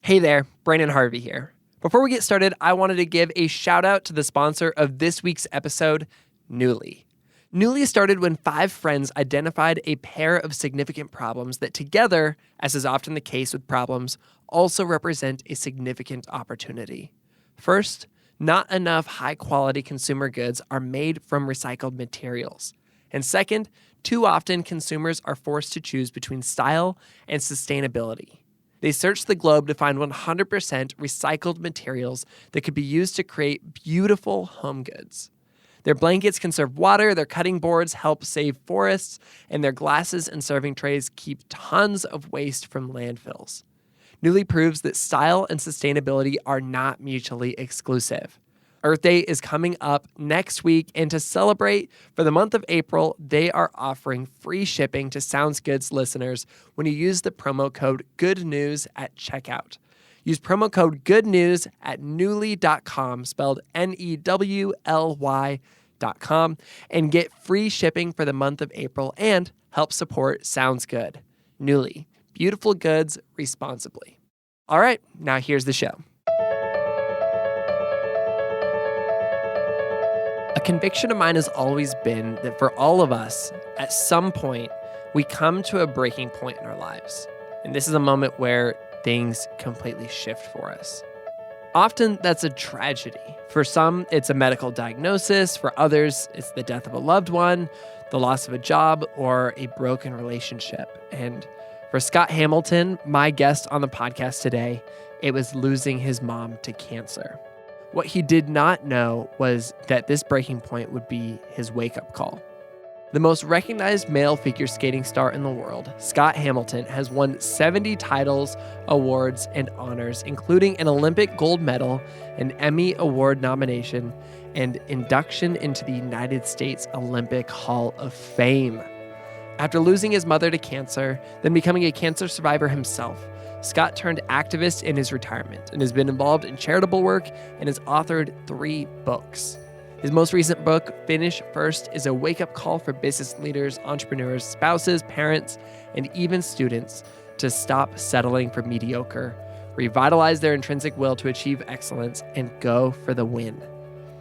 Hey there, Brandon Harvey here. Before we get started, I wanted to give a shout out to the sponsor of this week's episode, Newly. Newly started when 5 friends identified a pair of significant problems that together, as is often the case with problems, also represent a significant opportunity. First, not enough high-quality consumer goods are made from recycled materials. And second, too often consumers are forced to choose between style and sustainability. They searched the globe to find 100% recycled materials that could be used to create beautiful home goods. Their blankets conserve water, their cutting boards help save forests, and their glasses and serving trays keep tons of waste from landfills. Newly proves that style and sustainability are not mutually exclusive. Earth Day is coming up next week, and to celebrate, for the month of April, they are offering free shipping to Sounds Goods listeners when you use the promo code GOODNEWS at checkout. Use promo code GOODNEWS at newly.com, spelled Newly.com, and get free shipping for the month of April and help support Sounds Good. Newly, beautiful goods responsibly. All right, now here's the show. A conviction of mine has always been that for all of us, at some point, we come to a breaking point in our lives. And this is a moment where things completely shift for us. Often, that's a tragedy. For some, it's a medical diagnosis. For others, it's the death of a loved one, the loss of a job, or a broken relationship. And for Scott Hamilton, my guest on the podcast today, it was losing his mom to cancer. What he did not know was that this breaking point would be his wake-up call. The most recognized male figure skating star in the world, Scott Hamilton, has won 70 titles, awards, and honors, including an Olympic gold medal, an Emmy Award nomination, and induction into the United States Olympic Hall of Fame. After losing his mother to cancer, then becoming a cancer survivor himself, Scott turned activist in his retirement and has been involved in charitable work and has authored 3 books. His most recent book, Finish First, is a wake-up call for business leaders, entrepreneurs, spouses, parents, and even students to stop settling for mediocre, revitalize their intrinsic will to achieve excellence, and go for the win.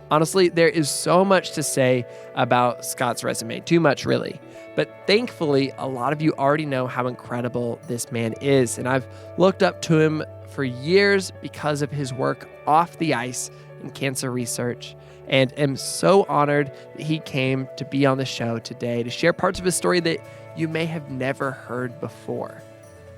Honestly, there is so much to say about Scott's resume, too much really. But thankfully, a lot of you already know how incredible this man is, and I've looked up to him for years because of his work off the ice in cancer research, and am so honored that he came to be on the show today to share parts of his story that you may have never heard before.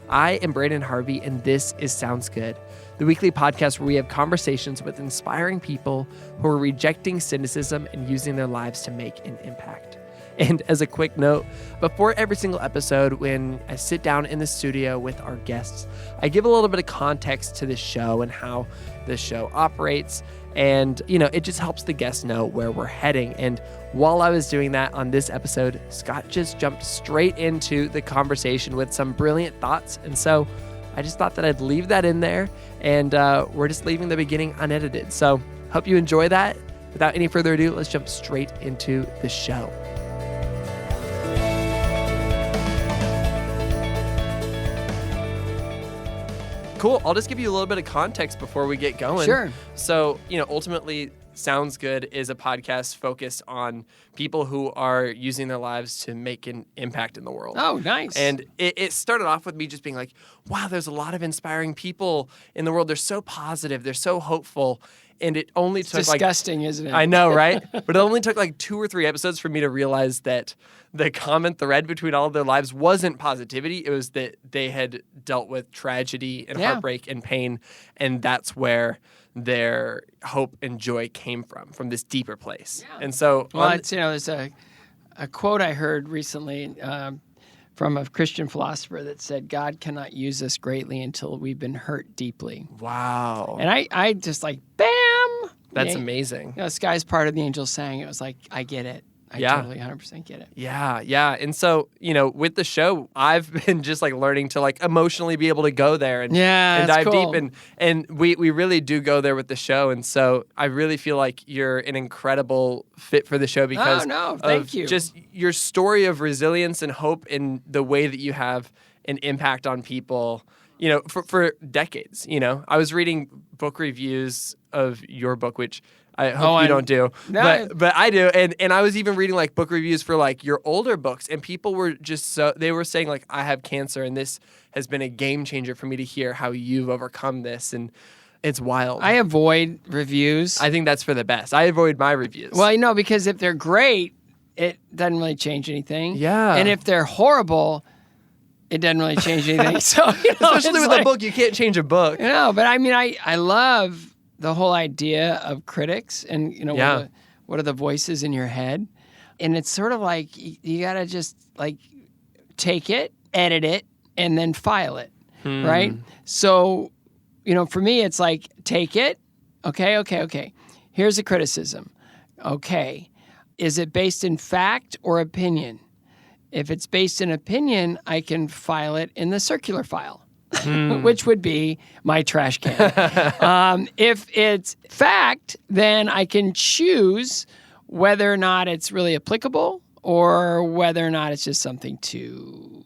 I am Brandon Harvey, and this is Sounds Good, the weekly podcast where we have conversations with inspiring people who are rejecting cynicism and using their lives to make an impact. And as a quick note, before every single episode, when I sit down in the studio with our guests, I give a little bit of context to the show and how the show operates. And, it just helps the guests know where we're heading. And while I was doing that on this episode, Scott just jumped straight into the conversation with some brilliant thoughts. And so I just thought that I'd leave that in there. And we're just leaving the beginning unedited. So hope you enjoy that. Without any further ado, let's jump straight into the show. Cool. I'll just give you a little bit of context before we get going. Sure. So, ultimately, Sounds Good is a podcast focused on people who are using their lives to make an impact in the world. Oh, nice. And it started off with me just being like, wow, there's a lot of inspiring people in the world. They're so positive. They're so hopeful. And it only took disgusting, isn't it? I know, right? But it only took 2 or 3 episodes for me to realize that the common thread between all of their lives wasn't positivity. It was that they had dealt with tragedy and heartbreak and pain. And that's where their hope and joy came from this deeper place. Yeah. And so... Well, there's a quote I heard recently from a Christian philosopher that said, God cannot use us greatly until we've been hurt deeply. Wow. And I just bam! That's amazing. Sky's part of the angels sang. It was like, I get it. I totally 100% get it. Yeah. And so, with the show, I've been just learning to emotionally be able to go there and dive cool. deep. And we really do go there with the show. And so I really feel like you're an incredible fit for the show because thank you. Just your story of resilience and hope in the way that you have an impact on people for decades. I was reading book reviews of your book, which I hope you don't do, but I do. And I was even reading like book reviews for like your older books, and people were they were saying like, I have cancer and this has been a game changer for me to hear how you've overcome this. And it's wild. I avoid reviews. I think that's for the best. I avoid my reviews. Well, because if they're great, it doesn't really change anything. Yeah. And if they're horrible, it doesn't really change anything. So, especially with a book, you can't change a book. But I mean, I love the whole idea of critics and, what are the voices in your head? And it's sort of like you got to just like take it, edit it, and then file it, right? So, for me, it's like take it. Okay. Here's a criticism. Okay. Is it based in fact or opinion? If it's based in opinion, I can file it in the circular file, which would be my trash can. If it's fact, then I can choose whether or not it's really applicable or whether or not it's just something to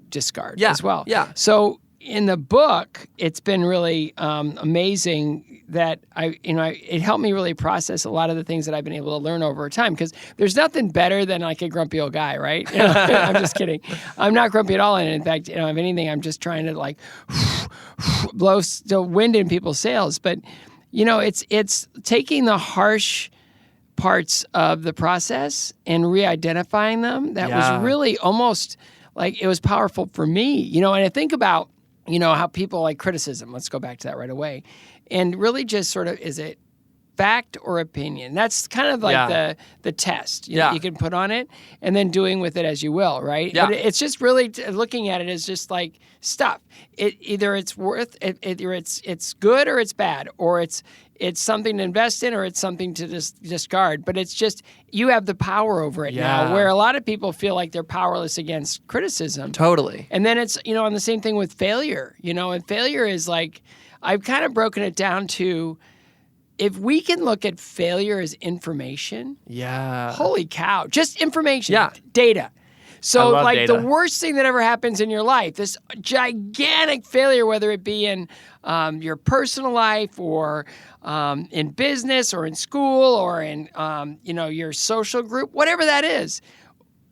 discard as well. Yeah. So in the book, it's been really amazing that it helped me really process a lot of the things that I've been able to learn over time, because there's nothing better than like a grumpy old guy, right? I'm just kidding. I'm not grumpy at all. And in fact, if anything, I'm just trying to like blow the wind in people's sails. But, it's taking the harsh parts of the process and re-identifying them. That was really almost like it was powerful for me, and I think about, how people like criticism. Let's go back to that right away. And really just sort of, is it fact or opinion? That's kind of like the test you can put on it, and then doing with it as you will, right? Yeah. But it's just really looking at it as just like stuff. Either it's good or it's bad, or it's something to invest in or it's something to discard. But it's just, you have the power over it now, where a lot of people feel like they're powerless against criticism. Totally. And then it's, and the same thing with failure, and failure is like, I've kind of broken it down to, if we can look at failure as information, holy cow, just information, data. So like data. The worst thing that ever happens in your life, this gigantic failure, whether it be in your personal life or in business or in school or in your social group, whatever that is,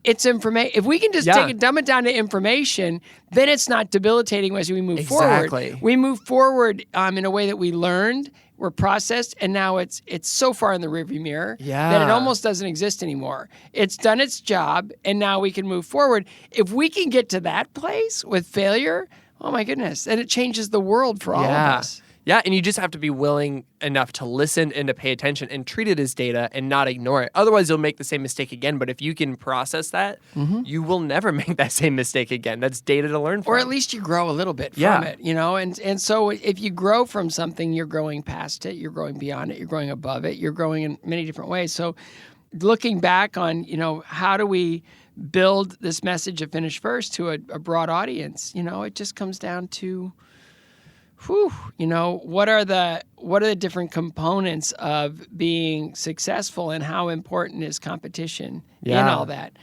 it's information. If we can just dumb it down to information, then it's not debilitating as we move forward. We move forward in a way that we learned, we're processed, and now it's so far in the rearview mirror that it almost doesn't exist anymore. It's done its job, and now we can move forward. If we can get to that place with failure, oh my goodness, then it changes the world for all of us. Yeah, and you just have to be willing enough to listen and to pay attention and treat it as data and not ignore it. Otherwise, you'll make the same mistake again. But if you can process that, you will never make that same mistake again. That's data to learn from. Or at least you grow a little bit from it, And so if you grow from something, you're growing past it, you're growing beyond it, you're growing above it, you're growing in many different ways. So looking back on, how do we build this message of Finish First to a broad audience? It just comes down to, what are the different components of being successful, and how important is competition in all that?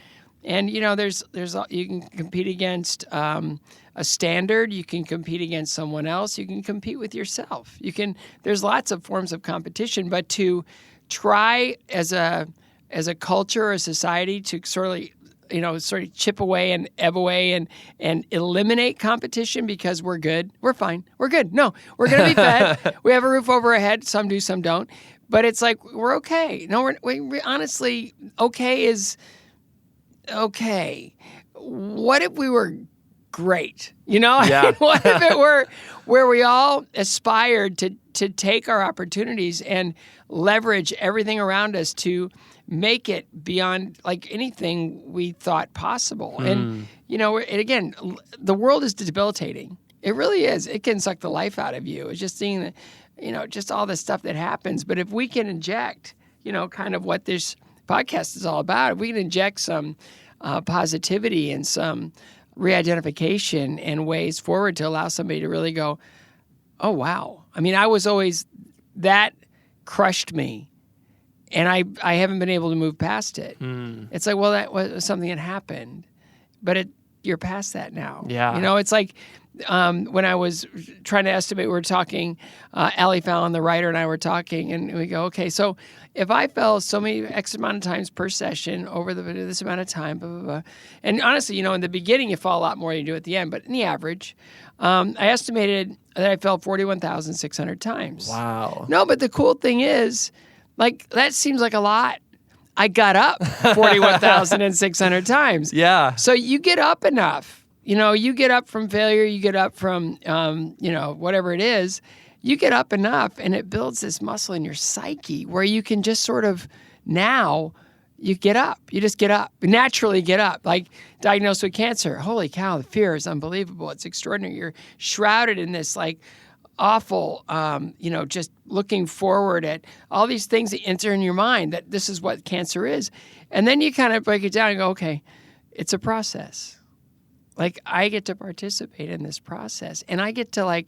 And there's you can compete against a standard, you can compete against someone else, you can compete with yourself. There's lots of forms of competition, but to try as a culture or a society to sort of chip away and ebb away and eliminate competition because we're good. We're fine. We're good. No, we're going to be fed. We have a roof over our head. Some do, some don't. But it's like, we're okay. No, we honestly, okay is okay. What if we were great? What if it were where we all aspired to take our opportunities and leverage everything around us to make it beyond like anything we thought possible. And, again, the world is debilitating. It really is. It can suck the life out of you. It's just seeing just all the stuff that happens. But if we can inject, kind of what this podcast is all about, if we can inject some positivity and some re-identification and ways forward to allow somebody to really go, oh, wow. I mean, I was always, that crushed me. And I haven't been able to move past it. It's like, well, that was something that happened, but you're past that now. Yeah. It's like when I was trying to estimate, we were talking, Allie Fallon, the writer, and I were talking, and we go, okay, so if I fell so many X amount of times per session over this amount of time, blah, blah, blah. And honestly, in the beginning, you fall a lot more than you do at the end, but in the average, I estimated that I fell 41,600 times. Wow. No, but the cool thing is, that seems like a lot. I got up 41,600 times. Yeah. So you get up enough. You get up from failure, you get up from, whatever it is, you get up enough, and it builds this muscle in your psyche where you can just sort of now you get up. You just get up, naturally get up. Like diagnosed with cancer. Holy cow, the fear is unbelievable. It's extraordinary. You're shrouded in this awful, just looking forward at all these things that enter in your mind that this is what cancer is. And then you kind of break it down and go, okay, it's a process. I get to participate in this process, and I get to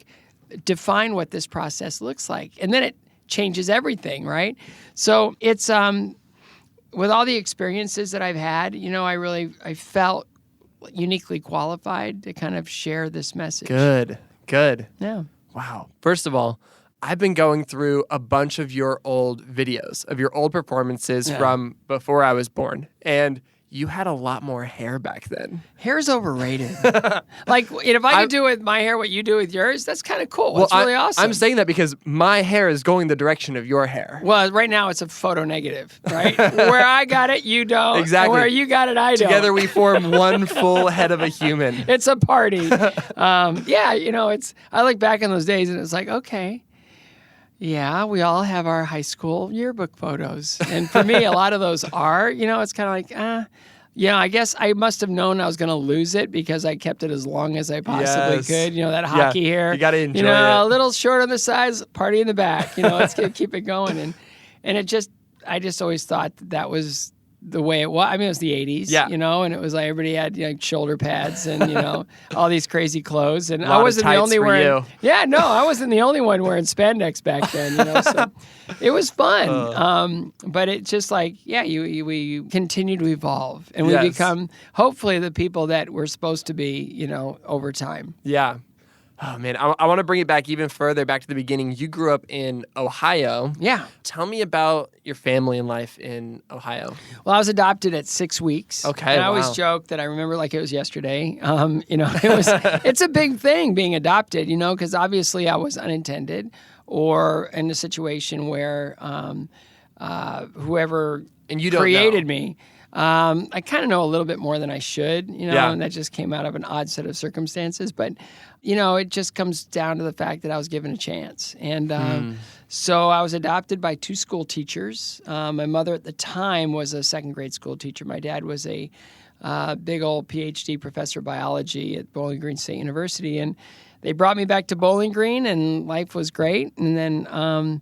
define what this process looks like. And then it changes everything, right? So it's, with all the experiences that I've had, I felt uniquely qualified to kind of share this message. Good. Yeah. Wow. First of all, I've been going through a bunch of your old videos, of your old performances from before I was born. And you had a lot more hair back then. Hair's overrated. If I could do with my hair what you do with yours, that's kind of cool. It's really awesome. I'm saying that because my hair is going the direction of your hair. Well, right now it's a photo negative, right? Where I got it, you don't. Exactly. Where you got it, I don't. Together we form one full head of a human. It's a party. I look back on those days and it's like, okay. Yeah, we all have our high school yearbook photos. And for me, a lot of those are, it's kind of I guess I must have known I was going to lose it because I kept it as long as I possibly could. That hockey hair. You got to enjoy it. A little short on the sides, party in the back. Let's keep it going. And I just always thought that was the way it was. I mean, it was the 80s, and it was everybody had shoulder pads and, all these crazy clothes. And I wasn't the only one. Yeah, no, I wasn't the only one wearing spandex back then, so it was fun. But it's just we continue to evolve and we become hopefully the people that we're supposed to be, over time. Yeah. Oh, man, I want to bring it back even further, back to the beginning. You grew up in Ohio. Yeah. Tell me about your family and life in Ohio. Well, I was adopted at 6 weeks. Okay, and I always joke that I remember like it was yesterday. It's a big thing being adopted, because obviously I was unintended or in a situation where whoever created me. I kind of know a little bit more than I should, and that just came out of an odd set of circumstances. But, it just comes down to the fact that I was given a chance. And so I was adopted by 2 school teachers. My mother at the time was a second grade school teacher. My dad was a big old PhD professor of biology at Bowling Green State University. And they brought me back to Bowling Green, and life was great. And then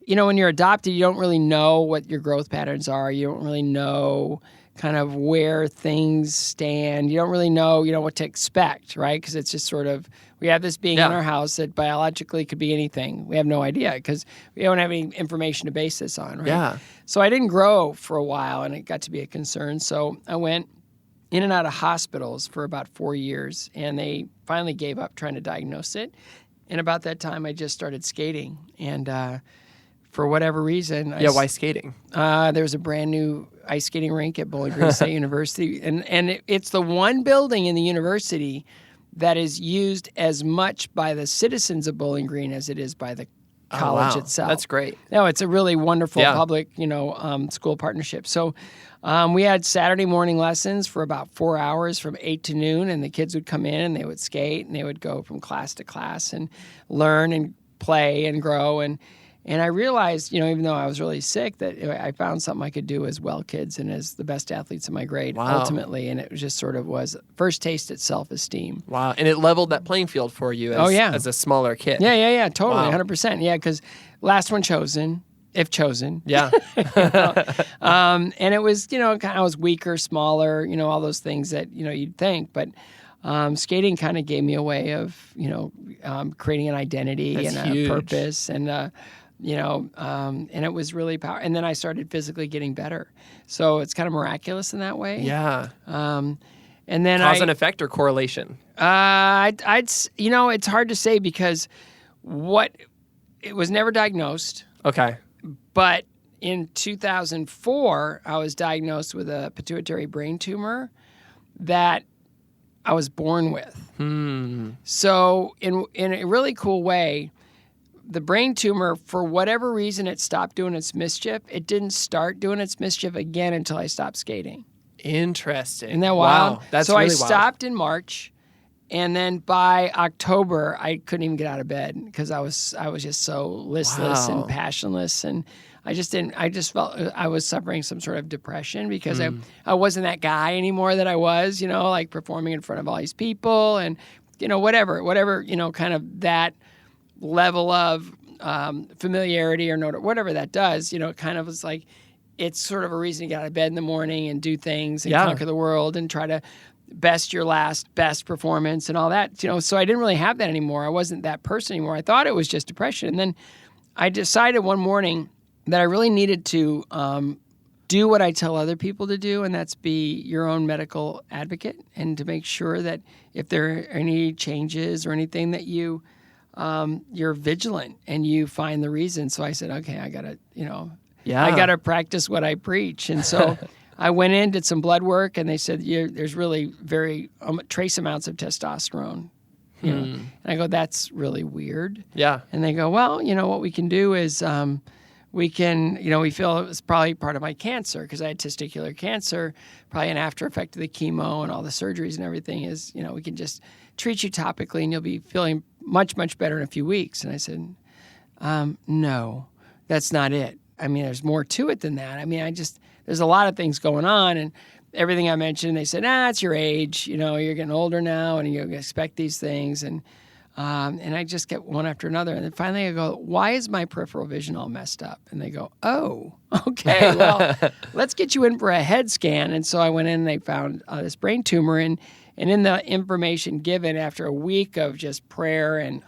when you're adopted, you don't really know what your growth patterns are. You don't really know kind of where things stand. You don't really know, what to expect, right? Because it's just sort of, we have this being in our house that biologically could be anything. We have no idea because we don't have any information to base this on, right? Yeah. So I didn't grow for a while, and it got to be a concern. So I went in and out of hospitals for about 4 years, and they finally gave up trying to diagnose it. And about that time, I just started skating. And for whatever reason. Why skating? There was a brand new ice skating rink at Bowling Green State University. And it's the one building in the university that is used as much by the citizens of Bowling Green as it is by the college itself. That's great. No, it's a really wonderful public, school partnership. So we had Saturday morning lessons for about 4 hours from 8 to noon, and the kids would come in and they would skate and they would go from class to class and learn and play and grow. And I realized, even though I was really sick, that I found something I could do as well kids and as the best athletes in my grade ultimately. And it just sort of was first taste at self-esteem. Wow. And it leveled that playing field for you as a smaller kid. Yeah. Totally. 100%. Yeah. Because last one chosen, if chosen. Yeah. And it was, I was weaker, smaller, all those things that, you'd think. But skating kind of gave me a way of, creating an identity and a purpose and, and it was really powerful. And then I started physically getting better. So it's kind of miraculous in that way. Yeah. And then cause and effect or correlation? it's hard to say because it was never diagnosed. Okay. But in 2004, I was diagnosed with a pituitary brain tumor that I was born with. So in a really cool way, the brain tumor, for whatever reason, it stopped doing its mischief. It didn't start doing its mischief again until I stopped skating. Interesting. Isn't that wild? Wow, that's so really I wild. stopped in March, and then by October, I couldn't even get out of bed because I was just so listless Wow. and passionless, and I just felt I was suffering some sort of depression because I wasn't that guy anymore that I was, like performing in front of all these people and, whatever, kind of that level of familiarity or whatever that does, it kind of was like, it's sort of a reason to get out of bed in the morning and do things and conquer the world and try to best your last best performance and all that, so I didn't really have that anymore. I wasn't that person anymore. I thought it was just depression. And then I decided one morning that I really needed to do what I tell other people to do, and that's be your own medical advocate and to make sure that if there are any changes or anything that you're vigilant and you find the reason. So I said, okay, I gotta, I gotta practice what I preach. And so I went in, did some blood work, and they said, there's really very trace amounts of testosterone. And I go, that's really weird. Yeah. And they go, well, what we can do is we can, we feel it was probably part of my cancer because I had testicular cancer, probably an after effect of the chemo and all the surgeries and everything is, we can just treat you topically and you'll be feeling much, much better in a few weeks. And I said, no, that's not it. I mean, there's more to it than that. I mean, there's a lot of things going on, and everything I mentioned, they said, it's your age, you're getting older now and you expect these things. And I just get one after another. And then finally I go, why is my peripheral vision all messed up? And they go, oh, okay, well, let's get you in for a head scan. And so I went in and they found this brain tumor. And in the information given after a week of just prayer and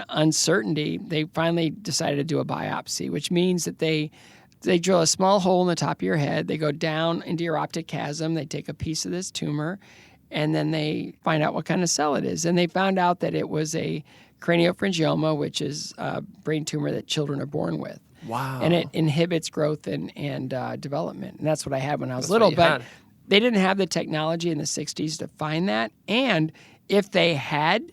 uncertainty, they finally decided to do a biopsy, which means that they drill a small hole in the top of your head. They go down into your optic chiasm. They take a piece of this tumor, and then they find out what kind of cell it is. And they found out that it was a craniopharyngioma, which is a brain tumor that children are born with. Wow. And it inhibits growth and development. And that's what I had when I was little. But they didn't have the technology in the 60s to find that. And if they had,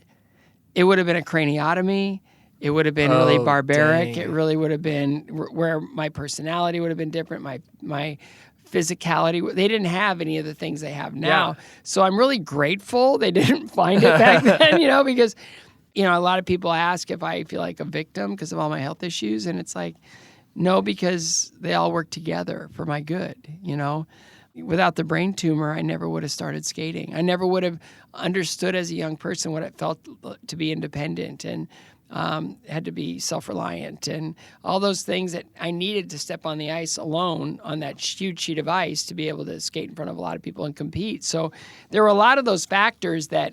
it would have been a craniotomy. It would have been really barbaric. Dang. It really would have been where my personality would have been different, my physicality. They didn't have any of the things they have now. Yeah. So I'm really grateful they didn't find it back then, because, a lot of people ask if I feel like a victim because of all my health issues. And it's like, no, because they all work together for my good, Without the brain tumor, I never would have started skating. I never would have understood as a young person what it felt to be independent and had to be self-reliant and all those things that I needed to step on the ice alone on that huge sheet of ice to be able to skate in front of a lot of people and compete. So there were a lot of those factors that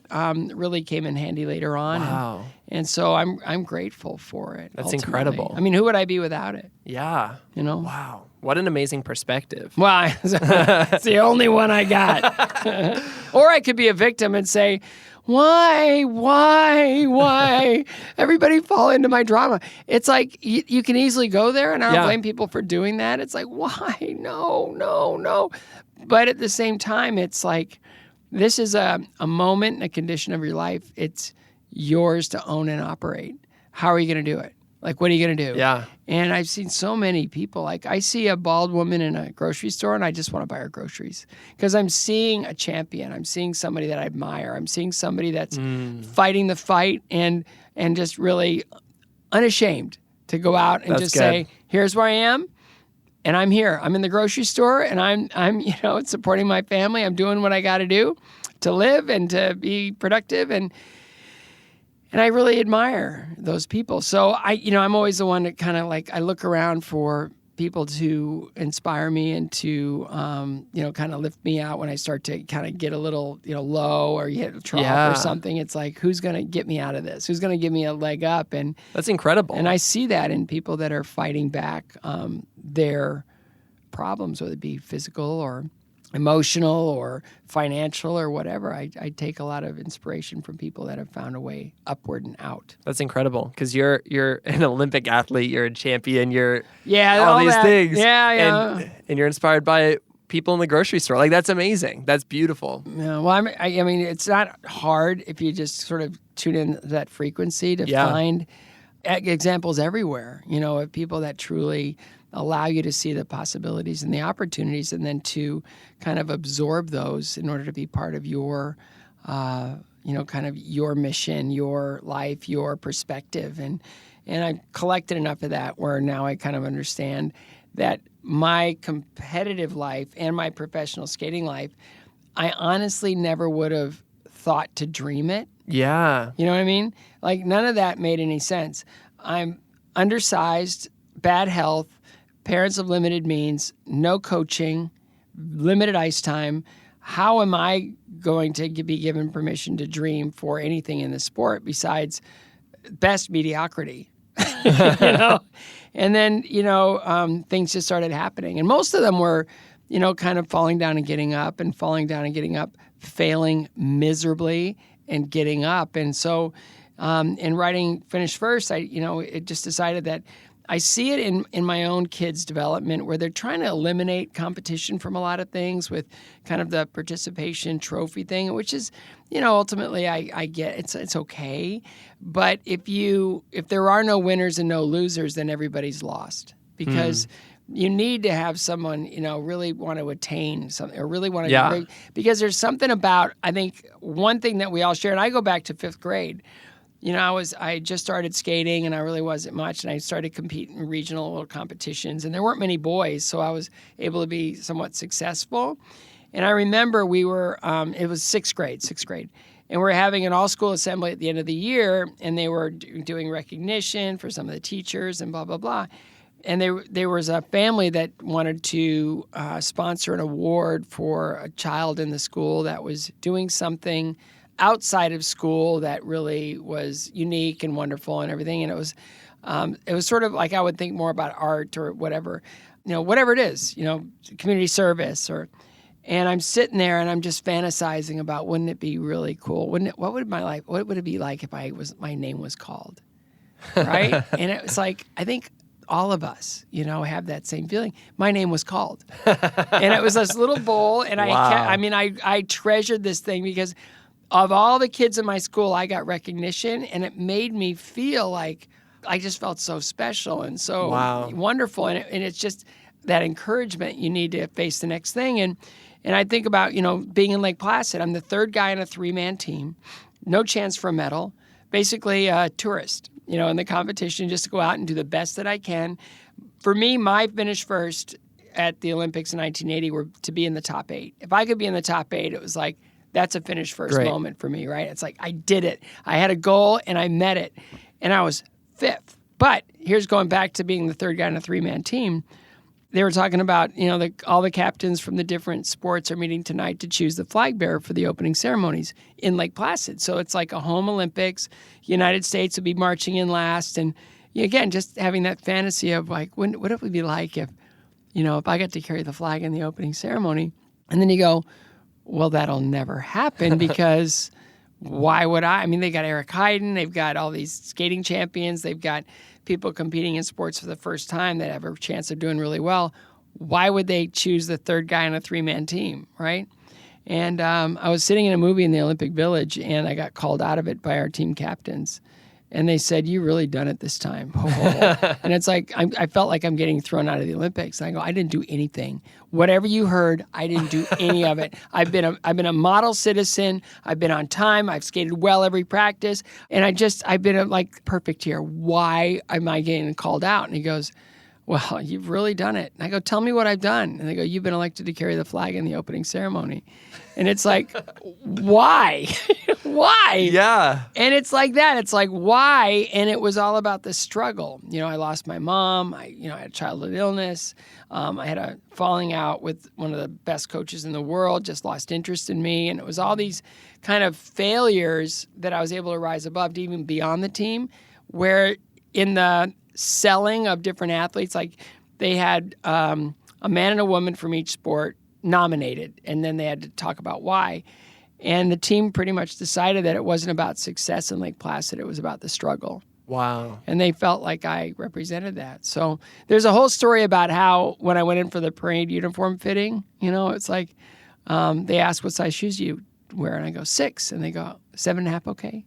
really came in handy later on. Wow. And so I'm grateful for it. That's ultimately. incredible. I mean, who would I be without it? Yeah. Wow. What an amazing perspective. Well, it's the only one I got. Or I could be a victim and say, why? Everybody fall into my drama. It's like you can easily go there, and I don't blame people for doing that. It's like, why? No. But at the same time, it's like this is a moment and a condition of your life. It's yours to own and operate. How are you going to do it? Like, what are you going to do? Yeah. And I've seen so many people. Like, I see a bald woman in a grocery store, and I just want to buy her groceries because I'm seeing a champion. I'm seeing somebody that I admire. I'm seeing somebody that's fighting the fight and just really unashamed to go out and say, here's where I am, and I'm here. I'm in the grocery store, and I'm supporting my family. I'm doing what I got to do to live and to be productive, and I really admire those people. So I'm always the one that kind of like, I look around for people to inspire me and to, kind of lift me out when I start to kind of get a little, low or hit a trough or something. It's like, who's going to get me out of this? Who's going to give me a leg up? And that's incredible. And I see that in people that are fighting back their problems, whether it be physical or emotional or financial or whatever. I take a lot of inspiration from people that have found a way upward and out. That's incredible because you're an Olympic athlete, you're a champion, you're all these that. things. Yeah. And you're inspired by people in the grocery store. Like, that's amazing. That's beautiful. Yeah, well, I mean, it's not hard if you just sort of tune in that frequency to find examples everywhere, of people that truly allow you to see the possibilities and the opportunities, and then to kind of absorb those in order to be part of your, kind of your mission, your life, your perspective. And I've collected enough of that where now I kind of understand that my competitive life and my professional skating life, I honestly never would have thought to dream it. Yeah. You know what I mean? Like, none of that made any sense. I'm undersized, bad health, parents of limited means, no coaching, limited ice time. How am I going to be given permission to dream for anything in the sport besides best mediocrity? And then, things just started happening. And most of them were, kind of falling down and getting up and falling down and getting up, failing miserably and getting up. And so in writing Finish First, it just decided that I see it in my own kids' development where they're trying to eliminate competition from a lot of things with kind of the participation trophy thing, which is, ultimately I get it's okay. But if there are no winners and no losers, then everybody's lost, because you need to have someone, really want to attain something or really want to, because there's something about, I think one thing that we all share, and I go back to 5th grade. I just started skating and I really wasn't much, and I started competing in regional little competitions, and there weren't many boys, so I was able to be somewhat successful. And I remember we were, it was 6th grade, and we're having an all-school assembly at the end of the year, and they were doing recognition for some of the teachers and blah, blah, blah. And there was a family that wanted to sponsor an award for a child in the school that was doing something outside of school that really was unique and wonderful and everything. And it was sort of like, I would think more about art or whatever, whatever it is, community service and I'm sitting there and I'm just fantasizing about, wouldn't it be really cool? What would it be like if my name was called? Right. And it was like, I think all of us, have that same feeling. My name was called, and it was this little bowl. And I treasured this thing because of all the kids in my school, I got recognition, and it made me feel like I just felt so special and so wonderful. And it's just that encouragement. You need to face the next thing. And I think about, being in Lake Placid. I'm the 3rd guy on a 3-man team, no chance for a medal, basically a tourist, in the competition, just to go out and do the best that I can. For me, my finish first at the Olympics in 1980 were to be in the top 8. If I could be in the top 8, it was like, that's a finish first moment for me, right? It's like, I did it. I had a goal and I met it. And I was 5th. But here's going back to being the 3rd guy on a 3-man team. They were talking about, all the captains from the different sports are meeting tonight to choose the flag bearer for the opening ceremonies in Lake Placid. So it's like a home Olympics. United States would be marching in last. And again, just having that fantasy of like, what it would be like if I got to carry the flag in the opening ceremony. And then you go, well, that'll never happen because why would I? I mean, they got Eric Heiden. They've got all these skating champions. They've got people competing in sports for the first time that have a chance of doing really well. Why would they choose the 3rd guy on a 3-man team, right? And I was sitting in a movie in the Olympic Village, and I got called out of it by our team captains. And they said, "You really done it this time." And it's like, I felt like I'm getting thrown out of the Olympics. And I go, I didn't do anything. Whatever you heard, I didn't do any of it. I've been a model citizen. I've been on time. I've skated well every practice. And I've been perfect here. Why am I getting called out? And he goes, "Well, you've really done it." And I go, "Tell me what I've done." And they go, "You've been elected to carry the flag in the opening ceremony." And it's like, why? Why? Yeah. And it's like that. It's like, why? And it was all about the struggle. I lost my mom. I had a childhood illness. I had a falling out with one of the best coaches in the world, just lost interest in me. And it was all these kind of failures that I was able to rise above to even beyond the team, where in the selling of different athletes, like they had a man and a woman from each sport nominated, and then they had to talk about why. And the team pretty much decided that it wasn't about success in Lake Placid, it was about the struggle. Wow. And they felt like I represented that. So there's a whole story about how when I went in for the parade uniform fitting, it's like they asked what size shoes you wear, and I go 6, and they go 7.5, okay?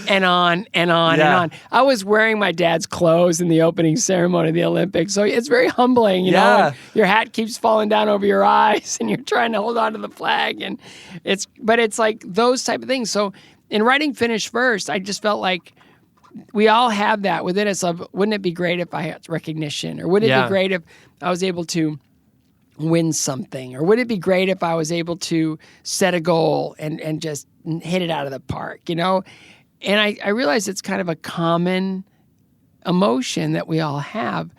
and on and on and on. I was wearing my dad's clothes in the opening ceremony of the Olympics, so it's very humbling, you know. And your hat keeps falling down over your eyes, and you're trying to hold on to the flag, and it's like those type of things. So in writing Finish First, I just felt like we all have that within us of, wouldn't it be great if I had recognition, or wouldn't it be great if I was able to win something, or would it be great if I was able to set a goal and just hit it out of the park, And I realize it's kind of a common emotion that we all have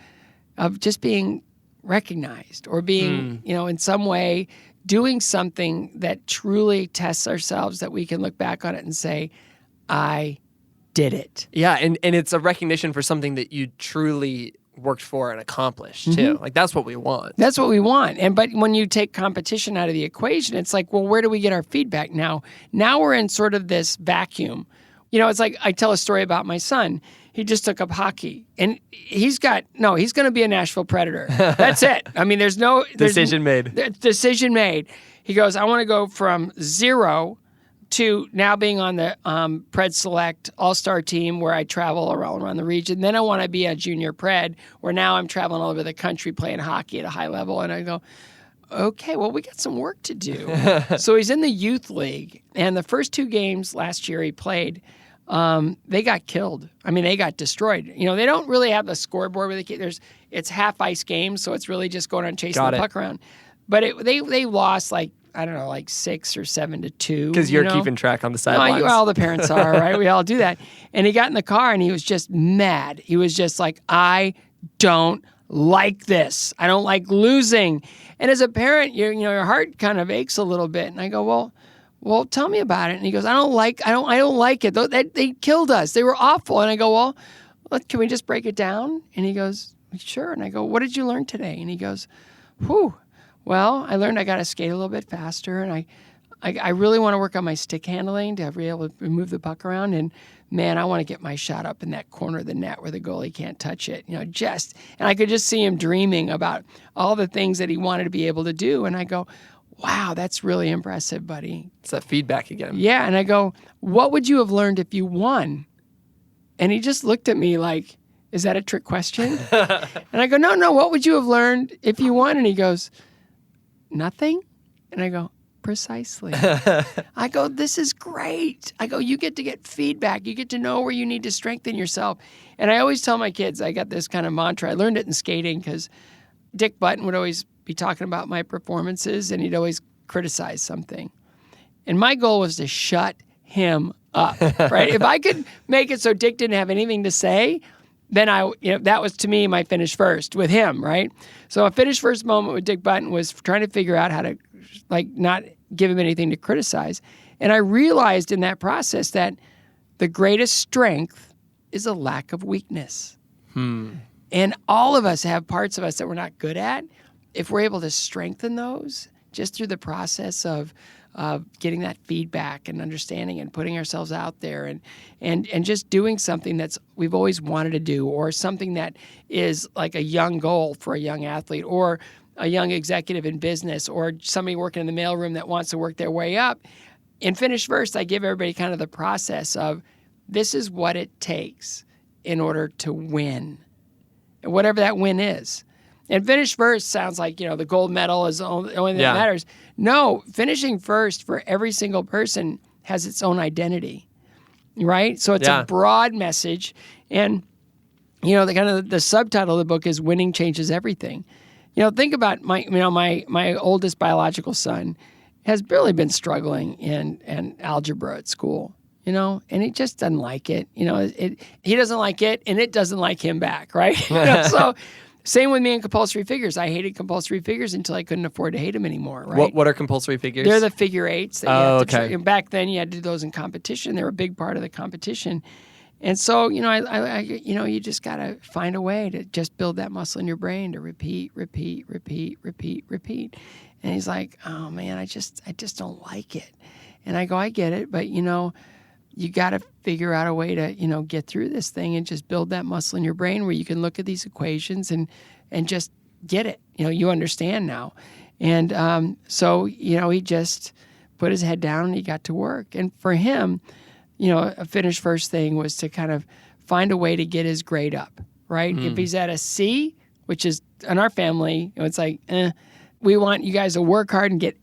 of just being recognized or being, in some way doing something that truly tests ourselves, that we can look back on it and say, I did it. Yeah, and it's a recognition for something that you truly worked for and accomplished too. Like, that's what we want. That's what we want. But when you take competition out of the equation, it's like, well, where do we get our feedback now? Now we're in sort of this vacuum. It's like I tell a story about my son. He just took up hockey, and he's going to be a Nashville Predator. That's it. I mean, there's decision made. Decision made. He goes, I want to go from 0 to now being on the Pred Select All-Star team where I travel around the region. Then I want to be a junior Pred, where now I'm traveling all over the country playing hockey at a high level. And I go, okay, well, we got some work to do. So he's in the youth league. And the first 2 games last year he played, they got killed. I mean, they got destroyed. They don't really have the scoreboard with the kids. It's half-ice games, so it's really just going on chasing the puck around. But they lost like 6 or 7 to 2. Because you're keeping track on the sidelines. All the parents are, right? We all do that. And he got in the car and he was just mad. He was just like, I don't like this. I don't like losing. And as a parent, your heart kind of aches a little bit. And I go, well, tell me about it. And he goes, I don't like it. They killed us. They were awful. And I go, well, can we just break it down? And he goes, sure. And I go, what did you learn today? And he goes, whew. Well, I learned I got to skate a little bit faster, and I really want to work on my stick handling to be able to move the puck around. And man, I want to get my shot up in that corner of the net where the goalie can't touch it. And I could just see him dreaming about all the things that he wanted to be able to do. And I go, wow, that's really impressive, buddy. It's that feedback again. Yeah, and I go, what would you have learned if you won? And he just looked at me like, is that a trick question? And I go, no, what would you have learned if you won? And he goes, nothing? And I go, precisely. I go, this is great. I go, you get to get feedback. You get to know where you need to strengthen yourself. And I always tell my kids, I got this kind of mantra. I learned it in skating because Dick Button would always be talking about my performances, and he'd always criticize something. And my goal was to shut him up, right? If I could make it so Dick didn't have anything to say, then that was to me my finish first with him, right? So a finish first moment with Dick Button was trying to figure out how to not give him anything to criticize. And I realized in that process that the greatest strength is a lack of weakness. And all of us have parts of us that we're not good at. If we're able to strengthen those just through the process of getting that feedback and understanding and putting ourselves out there and just doing something that's we've always wanted to do, or something that is like a young goal for a young athlete, or a young executive in business, or somebody working in the mailroom that wants to work their way up. In Finish First, I give everybody kind of the process of this is what it takes in order to win, and whatever that win is. And finish first sounds like, the gold medal is the only thing that matters. No, finishing first for every single person has its own identity, right? So it's a broad message. And, the subtitle of the book is Winning Changes Everything. Think about my oldest biological son has really been struggling in algebra at school, and he just doesn't like it. He doesn't like it, and it doesn't like him back, right? So same with me in compulsory figures. I hated compulsory figures until I couldn't afford to hate them anymore, right? What are compulsory figures? They're the figure eights. That you have to okay. back then, you had to do those in competition. They were a big part of the competition. And so, you just got to find a way to just build that muscle in your brain to repeat. And he's like, oh man, I just don't like it. And I go, I get it, but you got to figure out a way to, get through this thing and just build that muscle in your brain where you can look at these equations and just get it. You understand now. And so, he just put his head down and he got to work. And for him, a finish first thing was to kind of find a way to get his grade up, right? If he's at a C, which is in our family, it's like, we want you guys to work hard and get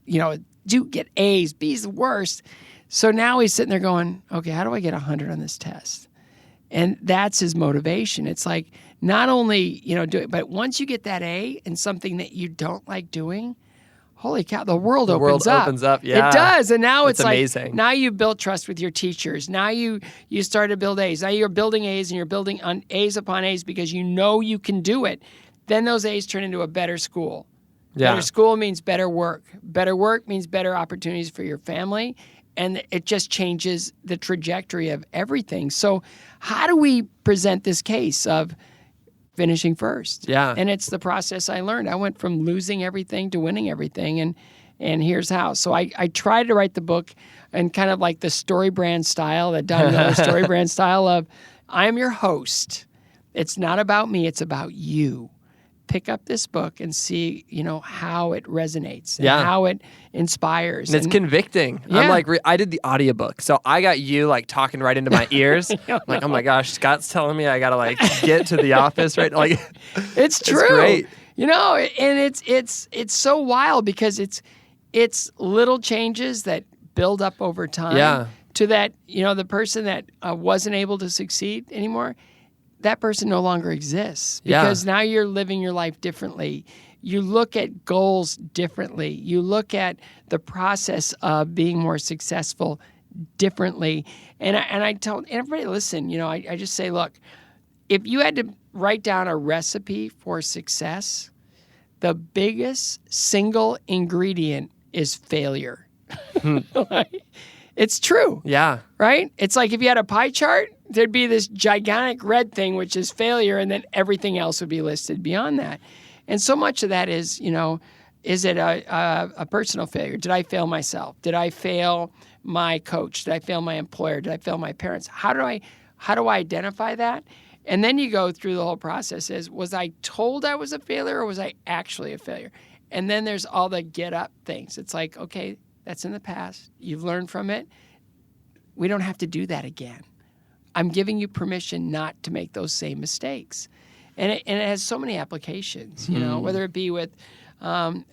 A's. B's the worst. So now he's sitting there going, okay, how do I get 100 on this test? And that's his motivation. It's like not only, do it, but once you get that A in something that you don't like doing, holy cow, the world opens up. Yeah. It does. And now it's amazing. Like, now you've built trust with your teachers. Now you start to build A's. Now you're building A's and you're building on A's upon A's because you know you can do it. Then those A's turn into a better school. Yeah. Better school means better work. Better work means better opportunities for your family. And it just changes the trajectory of everything. So how do we present this case of finishing first? Yeah. And it's the process I learned. I went from losing everything to winning everything, and here's how. So I tried to write the book in kind of like the story brand style, the Don Miller story brand style of, I'm your host. It's not about me, it's about you. Pick up this book and see, how it resonates and how it inspires. And it's convicting. Yeah. I'm like, I did the audiobook. So I got you like talking right into my ears. Like, oh my gosh, Scott's telling me I got to like get to the office, right? Like, it's true. It's great. And it's so wild because it's little changes that build up over time. Yeah. To that, the person that wasn't able to succeed anymore, that person no longer exists because now you're living your life differently. You look at goals differently. You look at the process of being more successful differently. And I tell everybody, listen, I just say, look, if you had to write down a recipe for success, the biggest single ingredient is failure. It's true. Yeah. Right? It's like if you had a pie chart, there'd be this gigantic red thing, which is failure, and then everything else would be listed beyond that. And so much of that is, is it a personal failure? Did I fail myself? Did I fail my coach? Did I fail my employer? Did I fail my parents? How do I identify that? And then you go through the whole process was I told I was a failure or was I actually a failure? And then there's all the get up things. It's like, okay, that's in the past. You've learned from it. We don't have to do that again. I'm giving you permission not to make those same mistakes. And it has so many applications, whether it be with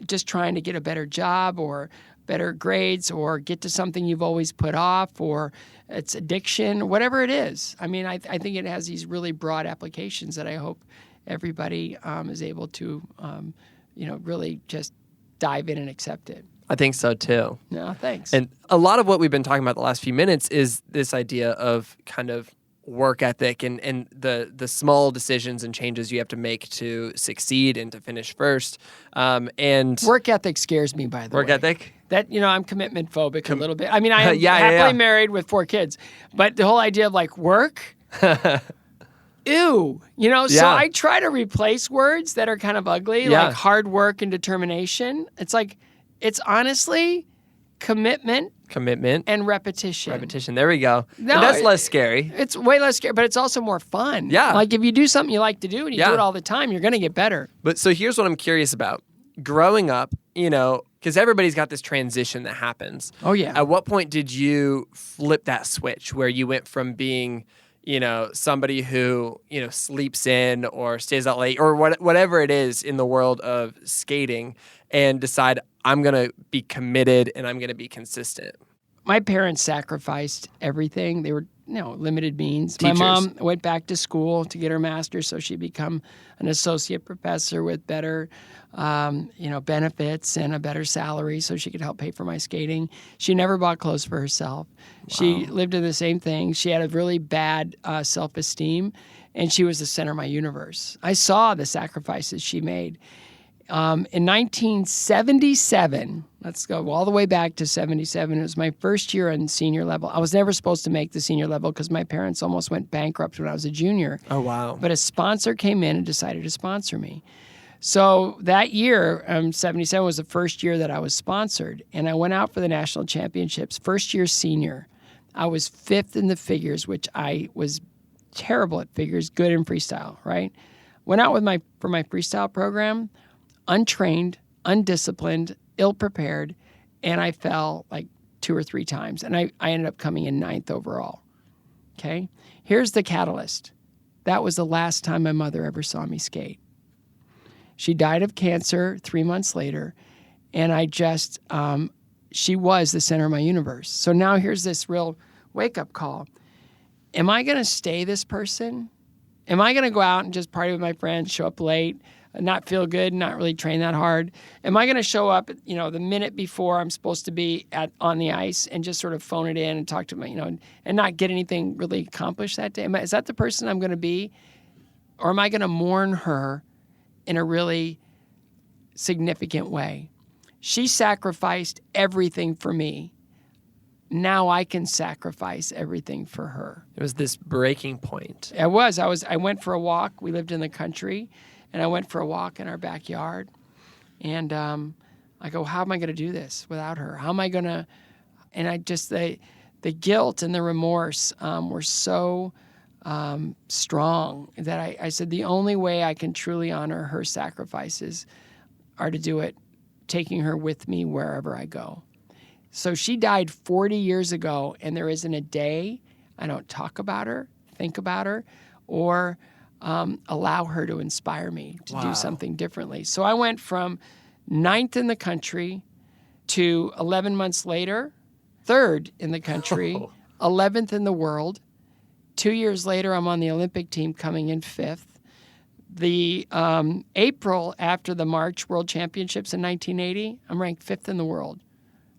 just trying to get a better job or better grades or get to something you've always put off or it's addiction, whatever it is. I mean, I think it has these really broad applications that I hope everybody is able to, really just dive in and accept it. I think so too. No, thanks. And a lot of what we've been talking about the last few minutes is this idea of kind of work ethic and the small decisions and changes you have to make to succeed and to finish first. And work ethic scares me, by the way. Work ethic? That, I'm commitment phobic a little bit. I mean, I am happily married with 4 kids, but the whole idea of like work, ew, so I try to replace words that are kind of ugly, like hard work and determination. It's like, it's honestly commitment and repetition. There we go. No, and that's less scary. It's way less scary, but it's also more fun. Yeah. Like if you do something you like to do and you do it all the time, you're going to get better. But so here's what I'm curious about. Growing up, because everybody's got this transition that happens. Oh, yeah. At what point did you flip that switch where you went from being, somebody who, sleeps in or stays out late or whatever it is in the world of skating and decide I'm going to be committed and I'm going to be consistent? My parents sacrificed everything. They were, limited means. Teachers. My mom went back to school to get her master's so she'd become an associate professor with better, benefits and a better salary so she could help pay for my skating. She never bought clothes for herself. Wow. She lived in the same thing. She had a really bad self-esteem, and she was the center of my universe. I saw the sacrifices she made. In 1977, let's go all the way back to 77. It was my first year on senior level. I was never supposed to make the senior level because my parents almost went bankrupt when I was a junior. Oh, wow. But a sponsor came in and decided to sponsor me. So that year, 77 was the first year that I was sponsored. And I went out for the national championships, first year senior. I was 5th in the figures, which I was terrible at figures, good in freestyle, right? Went out for my freestyle program, untrained, undisciplined, ill-prepared, and I fell like 2 or 3 times. And I ended up coming in 9th overall, okay? Here's the catalyst. That was the last time my mother ever saw me skate. She died of cancer 3 months later, and she was the center of my universe. So now here's this real wake-up call. Am I going to stay this person? Am I going to go out and just party with my friends, show up late, not feel good, not really train that hard? Am I going to show up, the minute before I'm supposed to be on the ice and just sort of phone it in and talk to my, and not get anything really accomplished that day? Is that the person I'm going to be? Or am I going to mourn her in a really significant way? She sacrificed everything for me. Now I can sacrifice everything for her. It was this breaking point. I went for a walk. We lived in the country, and I went for a walk in our backyard. And I go, how am I going to do this without her? How am I going to? And the guilt and the remorse were so strong that I said the only way I can truly honor her sacrifices are to do it taking her with me wherever I go. So she died 40 years ago, and there isn't a day I don't talk about her, think about her, or allow her to inspire me to do something differently. So I went from 9th in the country to 11 months later, 3rd in the country, 11th in the world. 2 years later, I'm on the Olympic team coming in 5th. The April after the March World Championships in 1980, I'm ranked 5th in the world.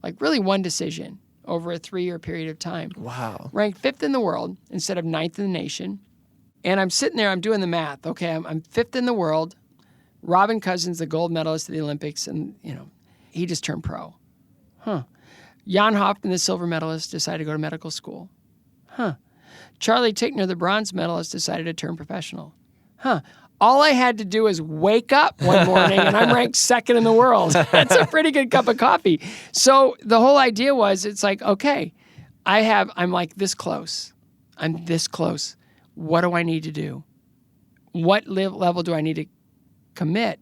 Like really one decision over a 3-year period of time. Wow. Ranked 5th in the world instead of 9th in the nation. And I'm sitting there, I'm doing the math. Okay, I'm 5th in the world. Robin Cousins, the gold medalist at the Olympics, and he just turned pro. Jan Hoffman, the silver medalist, decided to go to medical school. Charlie Tickner, the bronze medalist, decided to turn professional. All I had to do is wake up one morning and I'm ranked 2nd in the world. That's a pretty good cup of coffee. So the whole idea was, it's like, okay, I'm like this close. I'm this close. What do I need to do? What level do I need to commit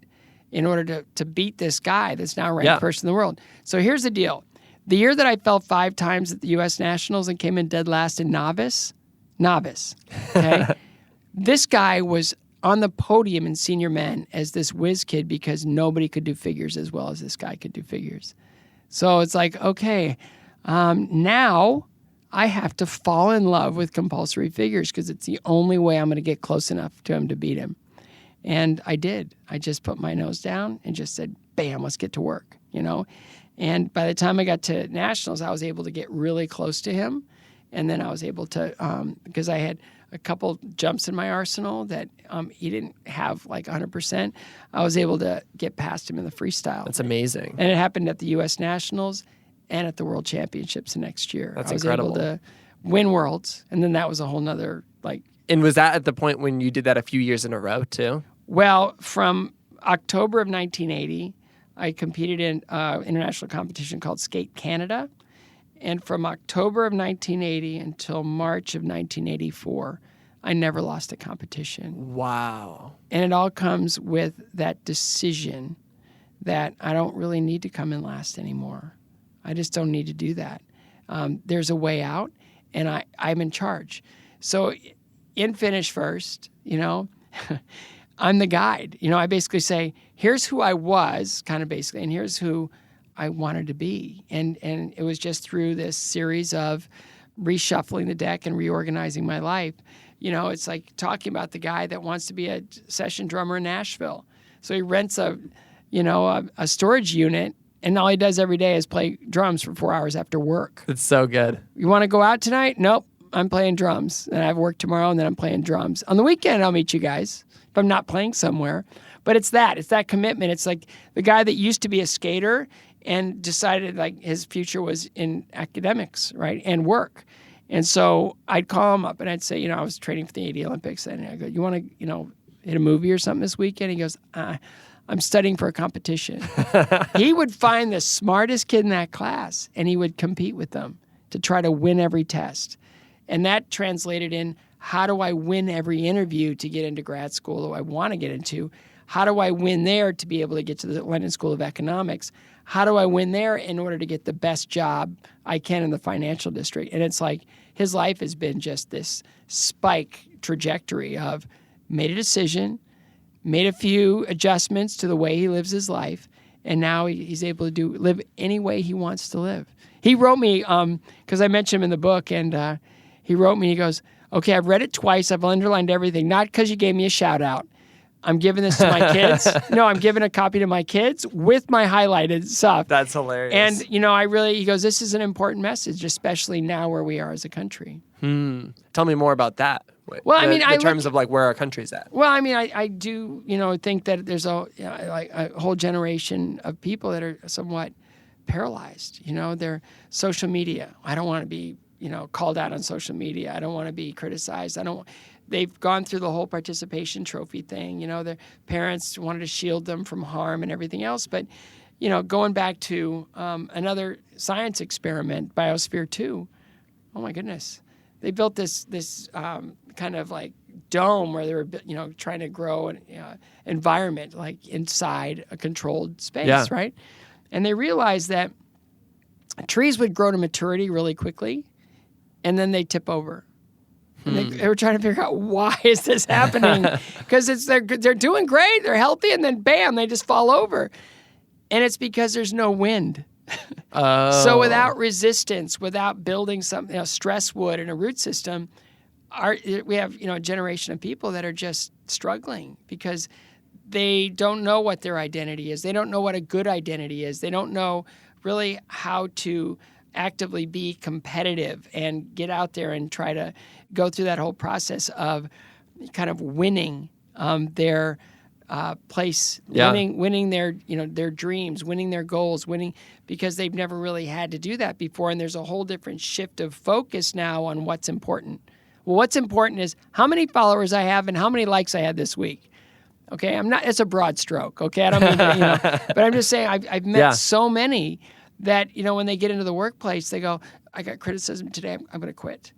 in order to beat this guy that's now ranked first in the world? So here's the deal. The year that I fell 5 times at the U.S. Nationals and came in dead last in novice, okay? This guy was on the podium in senior men as this whiz kid because nobody could do figures as well as this guy could do figures. So it's like, okay, now I have to fall in love with compulsory figures because it's the only way I'm going to get close enough to him to beat him. And I did. I just put my nose down and just said, bam, let's get to work, And by the time I got to nationals, I was able to get really close to him. And then I was able to, because I had a couple jumps in my arsenal that he didn't have like 100%, I was able to get past him in the freestyle. That's amazing. And it happened at the U.S. Nationals and at the World Championships the next year. That's I was incredible. able to win Worlds, and then that was a whole nother, like... And was that at the point when you did that a few years in a row, too? Well, from October of 1980, I competed in international competition called Skate Canada. And from October of 1980 until March of 1984, I never lost a competition. Wow. And it all comes with that decision that I don't really need to come in last anymore. I just don't need to do that. There's a way out, and I'm in charge. So in finish first, I'm the guide. I basically say, here's who I was, kind of basically, and here's who I wanted to be. And it was just through this series of reshuffling the deck and reorganizing my life. It's like talking about the guy that wants to be a session drummer in Nashville. So he rents a storage unit, and all he does every day is play drums for 4 hours after work. It's so good. You want to go out tonight? Nope. I'm playing drums, and I have work tomorrow, and then I'm playing drums. On the weekend, I'll meet you guys if I'm not playing somewhere. But it's that commitment. It's like the guy that used to be a skater and decided like his future was in academics, right, and work. And so I'd call him up and I'd say, I was training for the 80 Olympics, and I go, you want to, hit a movie or something this weekend? He goes, I'm studying for a competition. He would find the smartest kid in that class, and he would compete with them to try to win every test. And that translated in, how do I win every interview to get into grad school that I want to get into? How do I win there to be able to get to the London School of Economics? How do I win there in order to get the best job I can in the financial district? And it's like his life has been just this spike trajectory of made a decision, made a few adjustments to the way he lives his life, and now he's able to live any way he wants to live. He wrote me, because I mentioned him in the book, and he wrote me, he goes, okay, I've read it twice, I've underlined everything, not because you gave me a shout out. I'm giving this to my kids. No, I'm giving a copy to my kids with my highlighted stuff. That's hilarious. And, he goes, this is an important message, especially now where we are as a country. Tell me more about that. Well, in terms of like where our country's at. Well, I do, think that there's a whole generation of people that are somewhat paralyzed. Their social media. I don't want to be, called out on social media. I don't want to be criticized. They've gone through the whole participation trophy thing. Their parents wanted to shield them from harm and everything else. But, going back to another science experiment, Biosphere 2, oh my goodness. They built this kind of like dome where they were, trying to grow an environment like inside a controlled space, right? And they realized that trees would grow to maturity really quickly, and then they tip over. And they were trying to figure out, why is this happening? Because they're doing great, they're healthy, and then bam, they just fall over. And it's because there's no wind. So without resistance, without building some stress wood and a root system, we have a generation of people that are just struggling because they don't know what their identity is. They don't know what a good identity is. They don't know really how to actively be competitive and get out there and try to go through that whole process of kind of winning their place, winning their their dreams, winning their goals, because they've never really had to do that before. And there's a whole different shift of focus now on what's important. Well, what's important is how many followers I have and how many likes I had this week. Okay, it's a broad stroke. Okay, I don't mean but I'm just saying I've met so many that when they get into the workplace, they go, I got criticism today, I'm going to quit.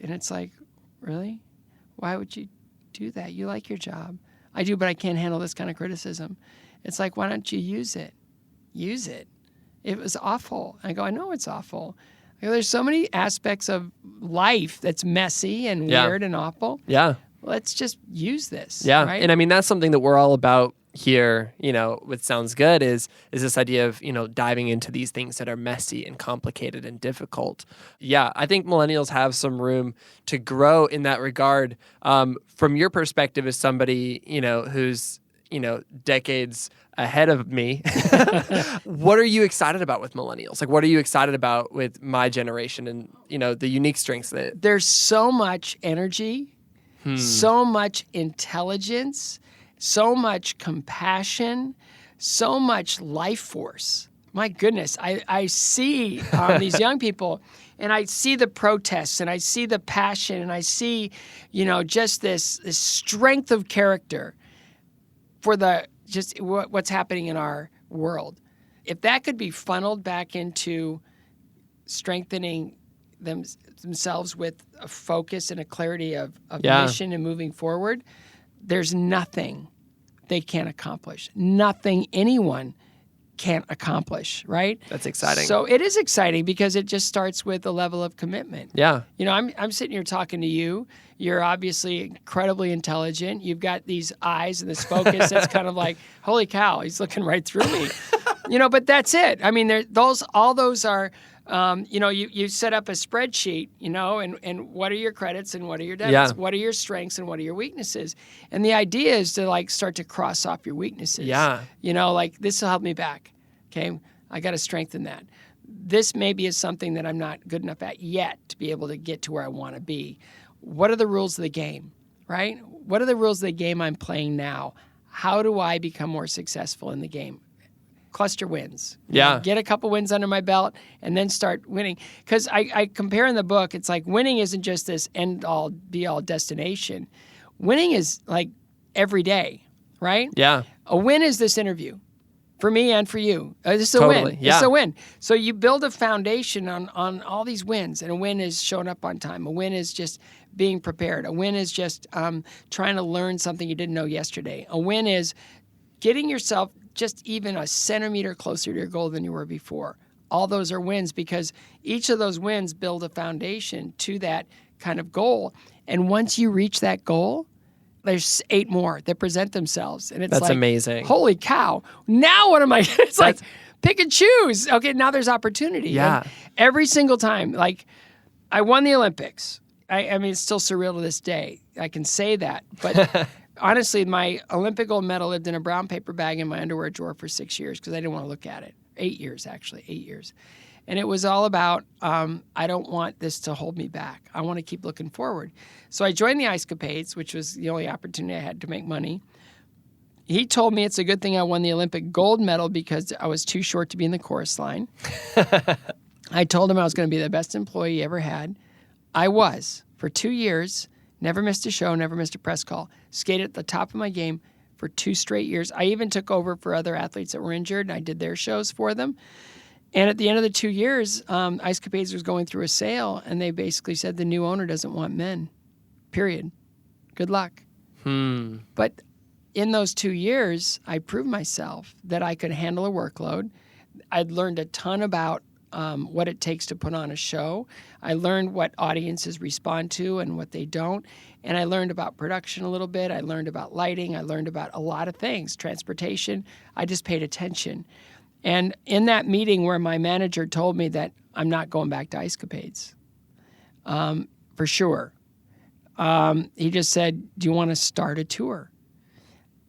And it's like, really? Why would you do that? You like your job. I do, but I can't handle this kind of criticism. It's like, why don't you use it? Use it. It was awful. I go, I know it's awful. I go, there's so many aspects of life that's messy and weird and awful. Yeah. Let's just use this. Yeah. Right? And that's something that we're all about here, what sounds good is this idea of, diving into these things that are messy and complicated and difficult. Yeah, I think millennials have some room to grow in that regard. From your perspective as somebody, who's, decades ahead of me, what are you excited about with millennials? Like, what are you excited about with my generation and, the unique strengths that... There's so much energy, so much intelligence, so much compassion, so much life force. My goodness, I see these young people, and I see the protests, and I see the passion, and I see, just this strength of character for what's happening in our world. If that could be funneled back into strengthening themselves with a focus and a clarity of mission and moving forward, there's nothing they can't accomplish. Nothing anyone can't accomplish, right? That's exciting. So it is exciting because it just starts with a level of commitment. Yeah. I'm sitting here talking to you. You're obviously incredibly intelligent. You've got these eyes and this focus that's kind of like, holy cow, he's looking right through me. But that's it. I mean, all those are... you set up a spreadsheet, and what are your credits and what are your debits? Yeah. What are your strengths and what are your weaknesses? And the idea is to start to cross off your weaknesses. Yeah. This will help me back. Okay. I got to strengthen that. this maybe is something that I'm not good enough at yet to be able to get to where I want to be. What are the rules of the game, right? What are the rules of the game I'm playing now? How do I become more successful in the game? Cluster wins. Yeah. Get a couple wins under my belt and then start winning. Because I compare in the book, it's like winning isn't just this end-all, be-all destination. Winning is like every day, right? Yeah. A win is this interview for me and for you. This is a Totally, win. yeah. It's a win. So you build a foundation on all these wins, and a win is showing up on time. A win is just being prepared. A win is just trying to learn something you didn't know yesterday. A win is getting yourself just even a centimeter closer to your goal than you were before. All those are wins because each of those wins build a foundation to that kind of goal. And once you reach that goal, there's 8 more that present themselves. And it's That's like, amazing. Holy cow. Now what am I? It's like, pick and choose. Okay, now there's opportunity. Yeah. And every single time, like, I won the Olympics. I mean, it's still surreal to this day. I can say that. But honestly, my Olympic gold medal lived in a brown paper bag in my underwear drawer for 6 years because I didn't want to look at it. 8 years, actually, 8 years. And it was all about, I don't want this to hold me back. I want to keep looking forward. So I joined the Ice Capades, which was the only opportunity I had to make money. He told me it's a good thing I won the Olympic gold medal because I was too short to be in the chorus line. I told him I was going to be the best employee he ever had. I was for 2 years, never missed a show, never missed a press call, skated at the top of my game for 2 straight years. I even took over for other athletes that were injured, and I did their shows for them. And at the end of the 2 years, Ice Capades was going through a sale, and they basically said the new owner doesn't want men, period. Good luck. But in those 2 years, I proved myself that I could handle a workload. I'd learned a ton about what it takes to put on a show. I learned what audiences respond to and what they don't. And I learned about production a little bit. I learned about lighting. I learned about a lot of things, transportation. I just paid attention. And in that meeting where my manager told me that I'm not going back to Ice Capades, for sure, he just said, do you want to start a tour?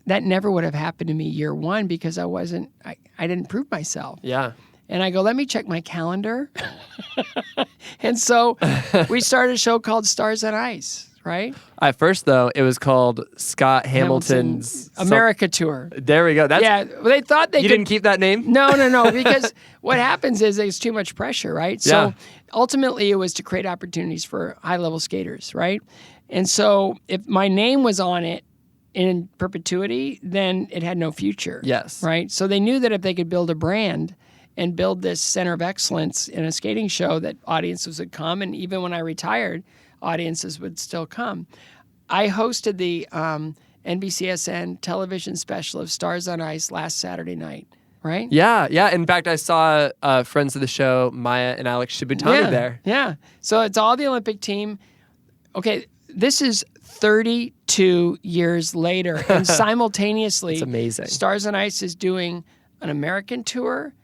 That never would have happened to me year one because I didn't prove myself. Yeah. And I go, let me check my calendar. And so we started a show called Stars on Ice, right? At first, though, it was called Scott Hamilton's America Tour. There we go. Yeah, they thought you didn't keep that name? No, because what happens is there's too much pressure, right? Yeah. So ultimately it was to create opportunities for high-level skaters, right? And so if my name was on it in perpetuity, then it had no future. Yes. Right? So they knew that if they could build a brand and build this center of excellence in a skating show that audiences would come, and even when I retired, audiences would still come. I hosted the NBCSN television special of Stars on Ice last Saturday night, right? Yeah. In fact, I saw friends of the show, Maya and Alex Shibutani there. Yeah. So it's all the Olympic team. Okay, this is 32 years later, and simultaneously, It's amazing. Stars on Ice is doing an American tour,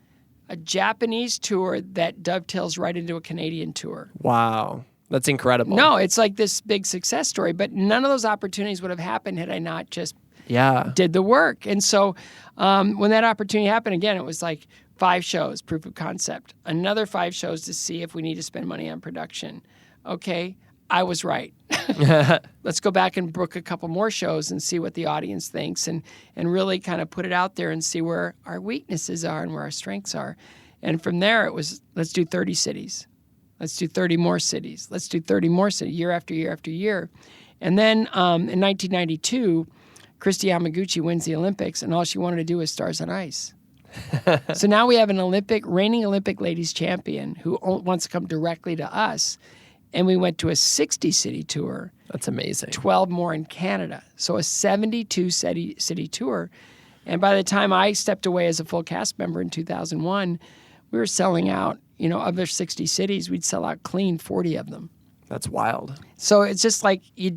a Japanese tour that dovetails right into a Canadian tour. Wow. That's incredible. No, it's like this big success story, but none of those opportunities would have happened had I not just did the work. And so when that opportunity happened, again, it was like 5 shows, proof of concept, another 5 shows to see if we need to spend money on production. Okay, I was right. Let's go back and book a couple more shows and see what the audience thinks and really kind of put it out there and see where our weaknesses are and where our strengths are. And from there, it was, let's do 30 cities. Let's do 30 more cities. Let's do 30 more cities, year after year after year. And then in 1992, Christy Yamaguchi wins the Olympics, and all she wanted to do was Stars on Ice. So now we have an reigning Olympic ladies champion who wants to come directly to us. And we went to a 60-city tour. That's amazing. 12 more in Canada. So a 72-city tour. And by the time I stepped away as a full cast member in 2001, we were selling out, of their 60 cities, we'd sell out clean 40 of them. That's wild. So it's just like you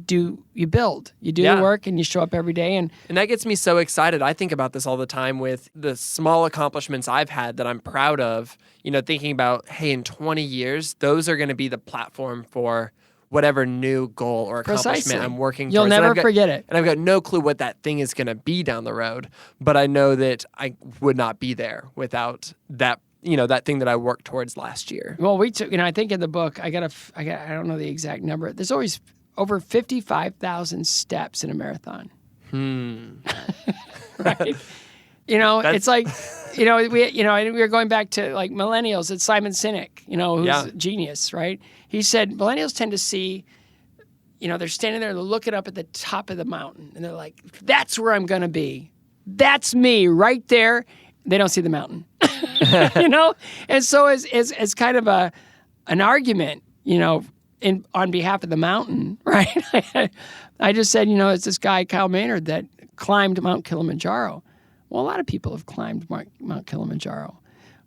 build. You do the work and you show up every day. And that gets me so excited. I think about this all the time with the small accomplishments I've had that I'm proud of, thinking about, hey, in 20 years, those are going to be the platform for whatever new goal or accomplishment I'm working towards. You'll never forget it. And I've got no clue what that thing is going to be down the road, but I know that I would not be there without that that thing that I worked towards last year. Well, we took, I think in the book, I don't know the exact number. There's always over 55,000 steps in a marathon. Right? It's like, we were going back to like millennials. It's Simon Sinek, who's a genius, right? He said millennials tend to see, they're standing there looking up at the top of the mountain, and they're like, that's where I'm going to be. That's me right there. They don't see the mountain, And so as kind of an argument, on behalf of the mountain, right? I just said, it's this guy, Kyle Maynard, that climbed Mount Kilimanjaro. Well, a lot of people have climbed Mount Kilimanjaro.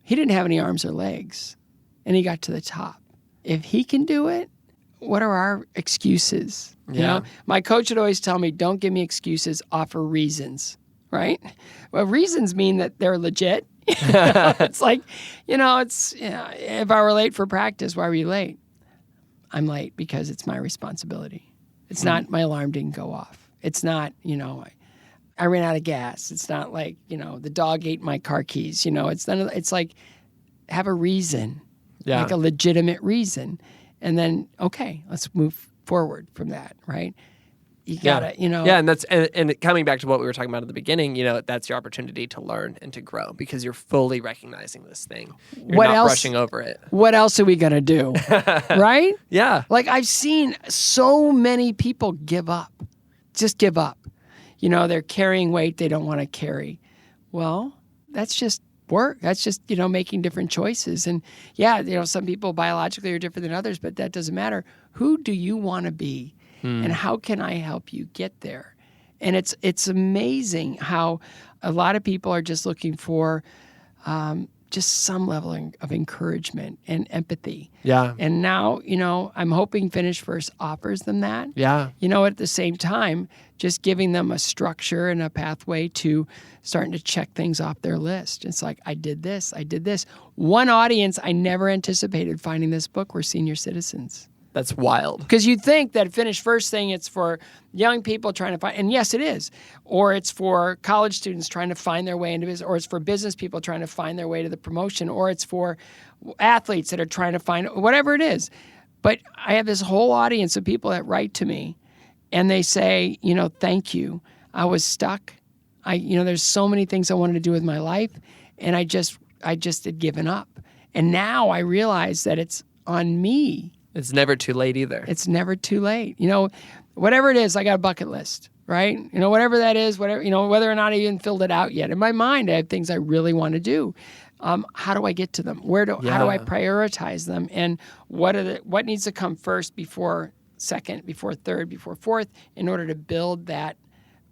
He didn't have any arms or legs, and he got to the top. If he can do it, what are our excuses? My coach would always tell me, don't give me excuses, offer reasons, right? Well, reasons mean that they're legit. It's like, if I were late for practice, why were you late? I'm late because it's my responsibility. It's not my alarm didn't go off. It's not, I ran out of gas. It's not like, the dog ate my car keys. It's like, have a reason, like a legitimate reason. And then, okay, let's move forward from that, right? You gotta, Yeah, and that's and coming back to what we were talking about at the beginning, that's your opportunity to learn and to grow because you're fully recognizing this thing. You're not brushing over it. What else are we gonna do? Right? Yeah. Like I've seen so many people give up. Just give up. They're carrying weight they don't want to carry. Well, that's just work. That's just, making different choices. And some people biologically are different than others, but that doesn't matter. Who do you want to be? And how can I help you get there? And it's amazing how a lot of people are just looking for just some level of encouragement and empathy. Yeah. And now, I'm hoping Finish First offers them that. Yeah. At the same time, just giving them a structure and a pathway to starting to check things off their list. It's like, I did this. One audience I never anticipated finding this book were senior citizens. That's wild. Because you'd think that Finish First thing, it's for young people trying to find, and yes, it is. Or it's for college students trying to find their way into business, or it's for business people trying to find their way to the promotion, or it's for athletes that are trying to find, whatever it is. But I have this whole audience of people that write to me, and they say, thank you. I was stuck. There's so many things I wanted to do with my life, and I just had given up. And now I realize that it's on me. It's never too late either. It's never too late. Whatever it is, I got a bucket list, right? Whatever that is, whether or not I even filled it out yet. In my mind, I have things I really want to do. How do I get to them? How do I prioritize them? And what needs to come first before second, before third, before fourth, in order to build that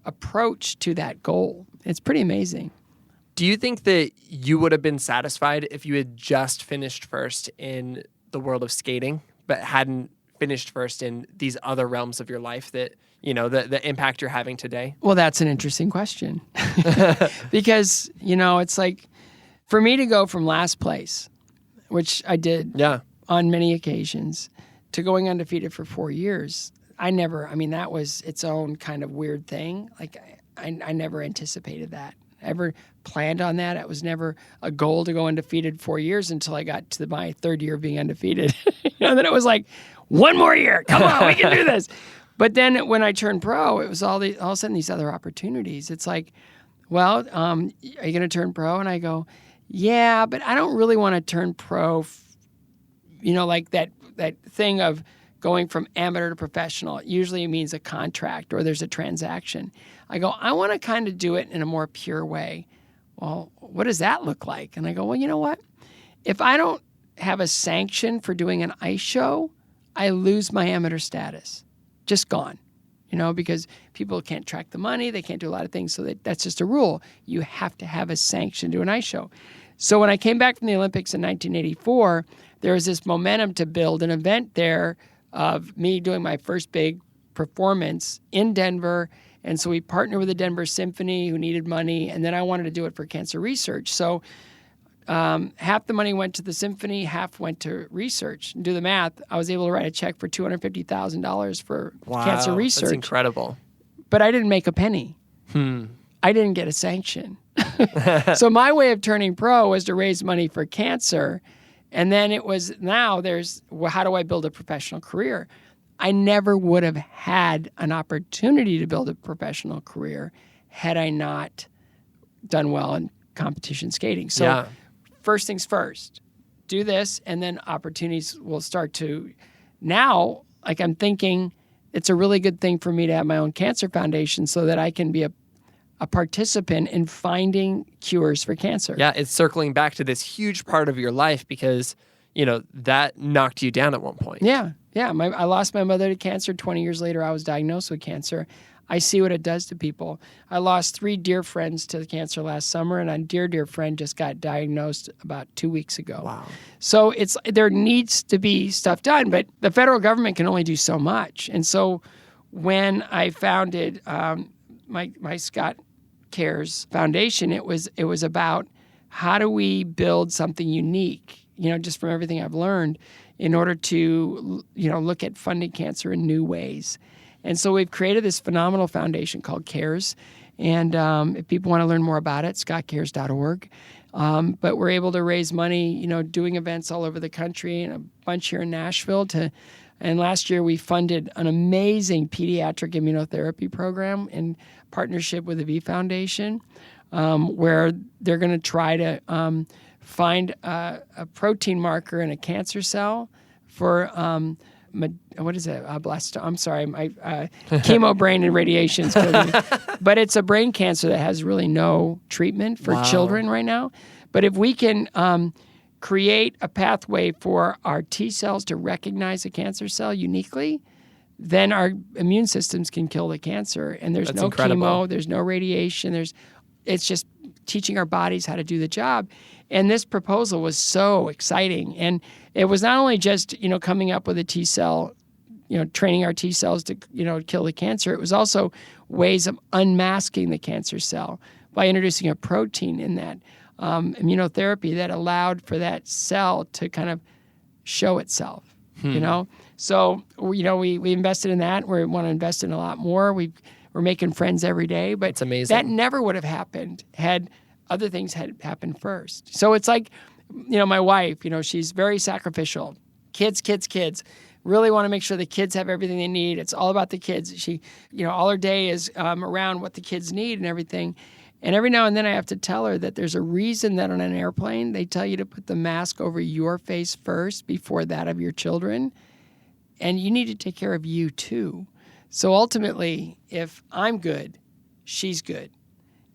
approach to that goal? It's pretty amazing. Do you think that you would have been satisfied if you had just finished first in the world of skating, but hadn't finished first in these other realms of your life that, the impact you're having today? Well, that's an interesting question. Because, it's like, for me to go from last place, which I did on many occasions, to going undefeated for 4 years, that was its own kind of weird thing. Like, I never anticipated that. Ever planned on that. It was never a goal to go undefeated 4 years until I got to my third year of being undefeated. And then it was like, one more year. Come on, we can do this. But then when I turned pro, it was all of a sudden these other opportunities. It's like, well, are you going to turn pro? And I go, yeah, but I don't really want to turn pro. Like that thing of going from amateur to professional. It usually means a contract or there's a transaction. I go, I want to kind of do it in a more pure way. Well, what does that look like? And I go, well, you know what? If I don't have a sanction for doing an ice show, I lose my amateur status. Just gone. Because people can't track the money. They can't do a lot of things. So that's just a rule. You have to have a sanction to do an ice show. So when I came back from the Olympics in 1984, there was this momentum to build an event there of me doing my first big performance in Denver. And so we partnered with the Denver Symphony, who needed money, and then I wanted to do it for cancer research. So half the money went to the symphony, half went to research. And do the math, I was able to write a check for $250,000 for cancer research. That's incredible. But I didn't make a penny. I didn't get a sanction. So my way of turning pro was to raise money for cancer. And then it was, now there's, well, how do I build a professional career? I never would have had an opportunity to build a professional career had I not done well in competition skating. So first things first, do this, and then opportunities will start to, now, like I'm thinking it's a really good thing for me to have my own cancer foundation so that I can be a participant in finding cures for cancer. Yeah, it's circling back to this huge part of your life because, that knocked you down at one point. Yeah. I lost my mother to cancer. 20 years later, I was diagnosed with cancer. I see what it does to people. I lost 3 dear friends to cancer last summer, and a dear friend just got diagnosed about 2 weeks ago. Wow. So there needs to be stuff done, but the federal government can only do so much. And so when I founded my Scott Cares Foundation, it was about how do we build something unique, just from everything I've learned, in order to, look at funding cancer in new ways. And so we've created this phenomenal foundation called CARES. And if people want to learn more about it, scottcares.org. But we're able to raise money, doing events all over the country and a bunch here in Nashville. And last year we funded an amazing pediatric immunotherapy program in partnership with the V Foundation, where they're going to try to find a protein marker in a cancer cell for what is it? I'm sorry, my chemo brain and radiation is killing me. But it's a brain cancer that has really no treatment for children right now. But if we can create a pathway for our T cells to recognize a cancer cell uniquely, then our immune systems can kill the cancer. And there's no chemo, there's no radiation. It's just teaching our bodies how to do the job. And this proposal was so exciting. And it was not only just, coming up with a T cell, training our T cells to, kill the cancer. It was also ways of unmasking the cancer cell by introducing a protein in that immunotherapy that allowed for that cell to kind of show itself, So, we invested in that. We want to invest in a lot more. We're making friends every day. But it's amazing. That never would have happened had other things had happened first. So it's like, my wife, she's very sacrificial. Kids. Really want to make sure the kids have everything they need. It's all about the kids. She, all her day is around what the kids need and everything. And every now and then I have to tell her that there's a reason that on an airplane they tell you to put the mask over your face first before that of your children. And you need to take care of you too. So ultimately, if I'm good, she's good.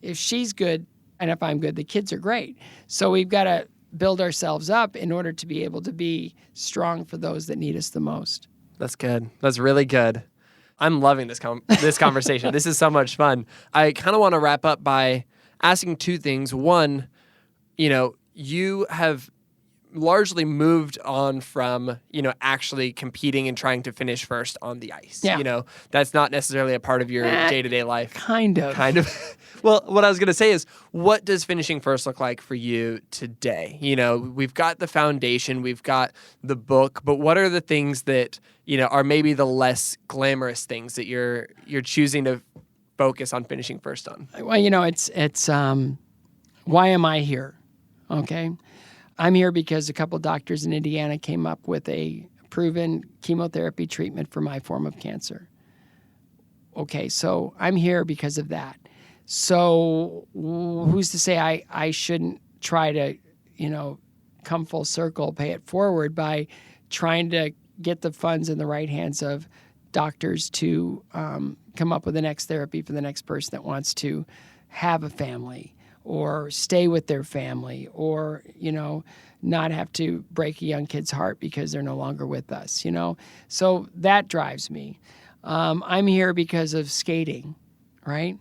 If she's good, and if I'm good, the kids are great. So we've got to build ourselves up in order to be able to be strong for those that need us the most. That's good. That's really good. I'm loving this conversation. This is so much fun. I kind of want to wrap up by asking 2 things. One, you have largely moved on from, actually competing and trying to finish first on the ice. Yeah. That's not necessarily a part of your day-to-day life. Kind of. Well, what I was going to say is, what does finishing first look like for you today? We've got the foundation, we've got the book, but what are the things that, are maybe the less glamorous things that you're choosing to focus on finishing first on? Well, it's why am I here? Okay. I'm here because a couple doctors in Indiana came up with a proven chemotherapy treatment for my form of cancer. Okay, so I'm here because of that. So who's to say I shouldn't try to, come full circle, pay it forward by trying to get the funds in the right hands of doctors to come up with the next therapy for the next person that wants to have a family or stay with their family or, not have to break a young kid's heart because they're no longer with us, So that drives me. I'm here because of skating, right?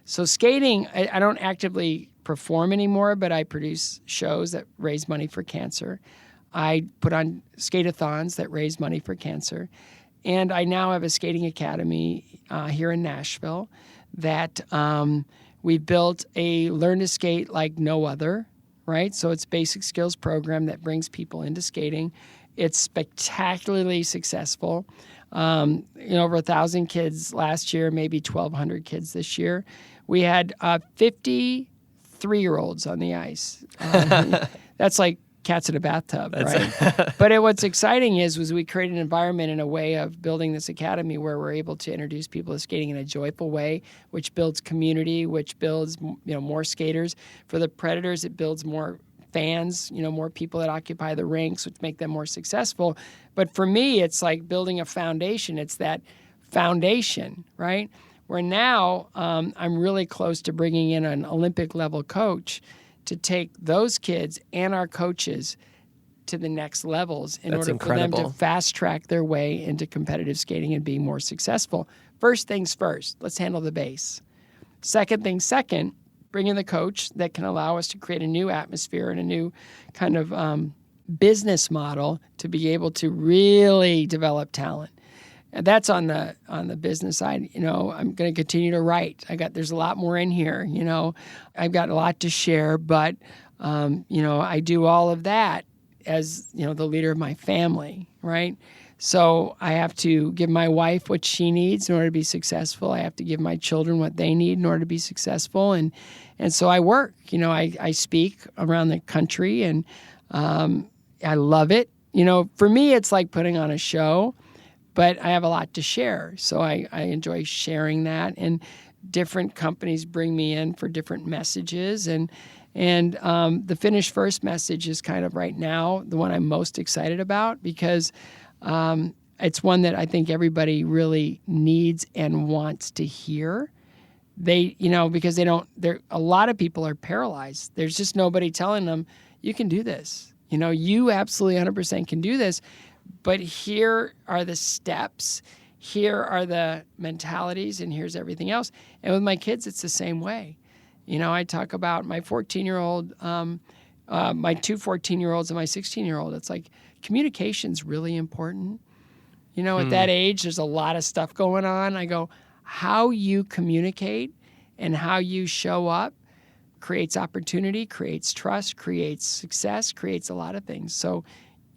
So skating, I don't actively perform anymore, but I produce shows that raise money for cancer. I put on skate-a-thons that raise money for cancer. And I now have a skating academy here in Nashville that we built a learn to skate like no other, right? So it's a basic skills program that brings people into skating. It's spectacularly successful. Over 1,000 kids last year, maybe 1,200 kids this year. We had 53-year-olds on the ice. That's like cats in a bathtub, right? But what's exciting was we created an environment and a way of building this academy where we're able to introduce people to skating in a joyful way, which builds community, which builds more skaters. For the Predators, it builds more fans, more people that occupy the rinks, which make them more successful. But for me, it's like building a foundation. It's that foundation, right? Where now I'm really close to bringing in an Olympic-level coach to take those kids and our coaches to the next levels in order for them to fast-track their way into competitive skating and being more successful. First things first, let's handle the base. Second things second, bring in the coach that can allow us to create a new atmosphere and a new kind of business model to be able to really develop talent. And that's on the business side. I'm going to continue to write. There's a lot more in here. I've got a lot to share, but I do all of that as the leader of my family, right? So I have to give my wife what she needs in order to be successful. I have to give my children what they need in order to be successful, and so I work. I speak around the country, and I love it. For me, it's like putting on a show. But I have a lot to share, so I enjoy sharing that. And different companies bring me in for different messages. And the Finish First message is kind of right now the one I'm most excited about because it's one that I think everybody really needs and wants to hear. Because a lot of people are paralyzed. There's just nobody telling them, you can do this. You absolutely 100% can do this. But here are the steps, here are the mentalities, and here's everything else. And with my kids, it's the same way. I talk about my 14-year-old, my two 14-year-olds and my 16-year-old. It's like communication's really important. At that age, there's a lot of stuff going on. I go, how you communicate and how you show up creates opportunity, creates trust, creates success, creates a lot of things. So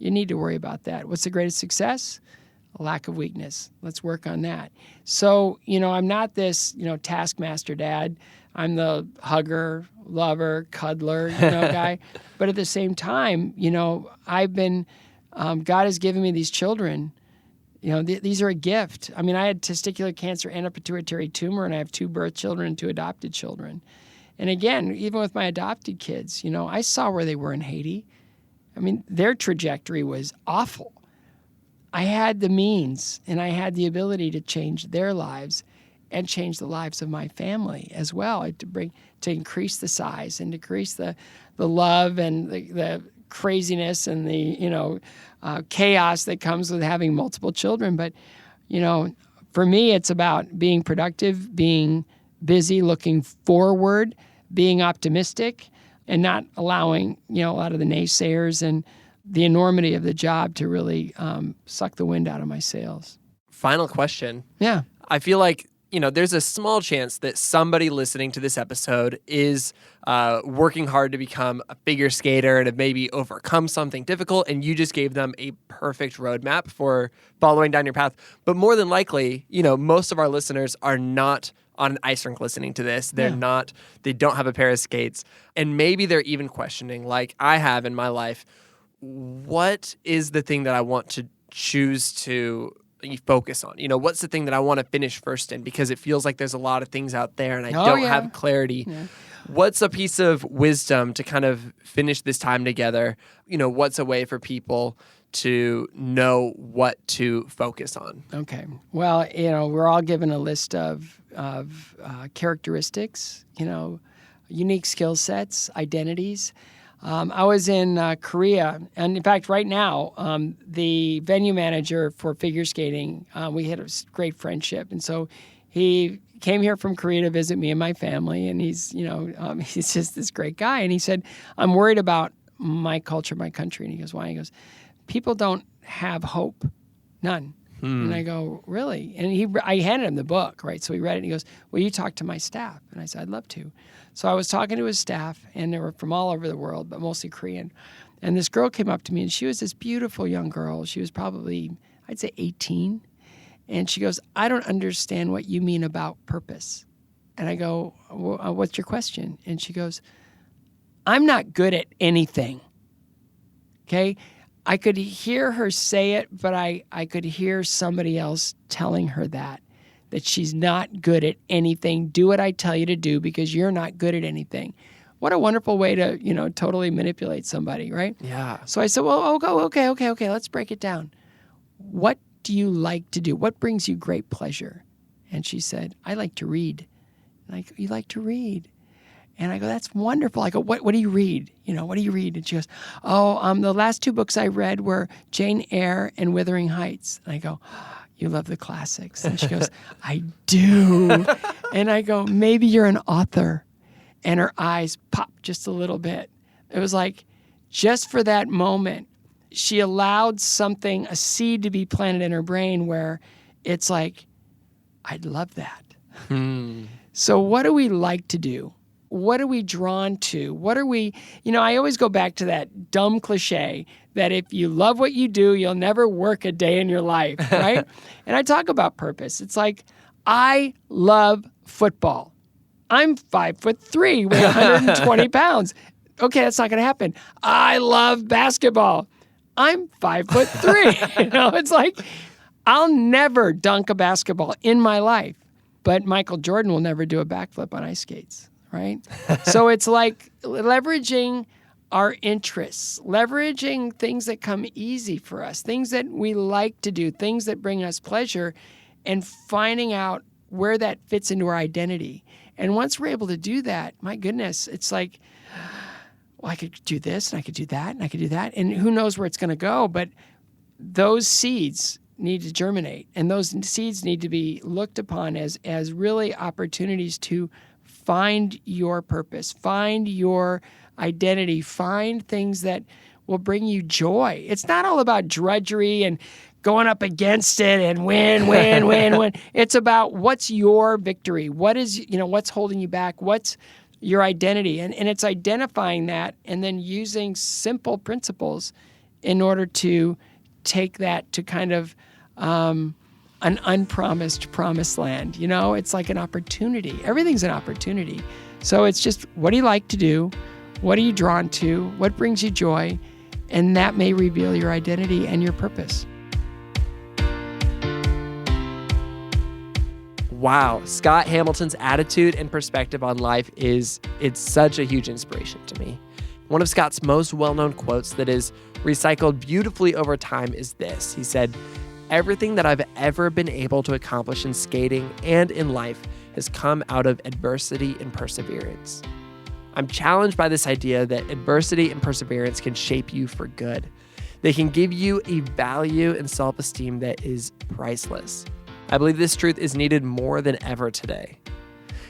you need to worry about that. What's the greatest success? A lack of weakness. Let's work on that. So, I'm not this, taskmaster dad. I'm the hugger, lover, cuddler, guy. But at the same time, I've been, God has given me these children. These are a gift. I mean, I had testicular cancer and a pituitary tumor, and I have 2 birth children and 2 adopted children. And again, even with my adopted kids, I saw where they were in Haiti. I mean, their trajectory was awful. I had the means and I had the ability to change their lives and change the lives of my family as well, to increase the size and decrease the love and the craziness and the chaos that comes with having multiple children. But for me, it's about being productive, being busy, looking forward, being optimistic, and not allowing, a lot of the naysayers and the enormity of the job to really suck the wind out of my sails. Final question. Yeah. I feel like, there's a small chance that somebody listening to this episode is working hard to become a figure skater and have maybe overcome something difficult, and you just gave them a perfect roadmap for following down your path. But more than likely, most of our listeners are not on an ice rink listening to this. They don't have a pair of skates. And maybe they're even questioning, like I have in my life, what is the thing that I want to choose to focus on? What's the thing that I want to finish first in? Because it feels like there's a lot of things out there and I don't have clarity. Yeah. What's a piece of wisdom to kind of finish this time together? What's a way for people to know what to focus on? Okay. Well, we're all given a list of characteristics, unique skill sets, identities. I was in Korea, and in fact, right now, the venue manager for figure skating, we had a great friendship, and so he came here from Korea to visit me and my family, and he's just this great guy, and he said, I'm worried about my culture, my country, and he goes, why? He goes, people don't have hope, none. And I go, really? And I handed him the book, right? So he read it, and he goes, well, you talk to my staff. And I said, I'd love to. So I was talking to his staff, and they were from all over the world, but mostly Korean. And this girl came up to me, and she was this beautiful young girl. She was probably, I'd say 18. And she goes, I don't understand what you mean about purpose. And I go, what's your question? And she goes, I'm not good at anything. Okay? I could hear her say it, but I could hear somebody else telling her that she's not good at anything. Do what I tell you to do because you're not good at anything. What a wonderful way to, totally manipulate somebody, right? Yeah. So I said, well, okay. Let's break it down. What do you like to do? What brings you great pleasure? And she said, I like to read. And I go, you like to read? And I go, that's wonderful. I go, what do you read? What do you read? And she goes, the last 2 books I read were Jane Eyre and Wuthering Heights. And I go, you love the classics. And she goes, I do. And I go, maybe you're an author. And her eyes popped just a little bit. It was like, just for that moment, she allowed a seed to be planted in her brain where it's like, I'd love that. So what do we like to do? What are we drawn to? What are we, I always go back to that dumb cliche that if you love what you do, you'll never work a day in your life, right? And I talk about purpose. It's like, I love football. I'm 5'3", weigh 120 pounds. Okay, that's not going to happen. I love basketball. I'm 5'3". It's like, I'll never dunk a basketball in my life, but Michael Jordan will never do a backflip on ice skates, right? So it's like leveraging our interests, leveraging things that come easy for us, things that we like to do, things that bring us pleasure, and finding out where that fits into our identity. And once we're able to do that, my goodness, it's like, well, I could do this, and I could do that, and I could do that, and who knows where it's going to go, but those seeds need to germinate, and those seeds need to be looked upon as really opportunities to find your purpose, find your identity, find things that will bring you joy. It's not all about drudgery and going up against it and win. It's about what's your victory, what's holding you back, what's your identity, and it's identifying that and then using simple principles in order to take that to kind of an unpromised promised land. It's like an opportunity. Everything's an opportunity. So it's just, what do you like to do? What are you drawn to? What brings you joy? And that may reveal your identity and your purpose. Wow, Scott Hamilton's attitude and perspective on life it's such a huge inspiration to me. One of Scott's most well-known quotes that is recycled beautifully over time is this. He said, "Everything that I've ever been able to accomplish in skating and in life has come out of adversity and perseverance." I'm challenged by this idea that adversity and perseverance can shape you for good. They can give you a value and self-esteem that is priceless. I believe this truth is needed more than ever today.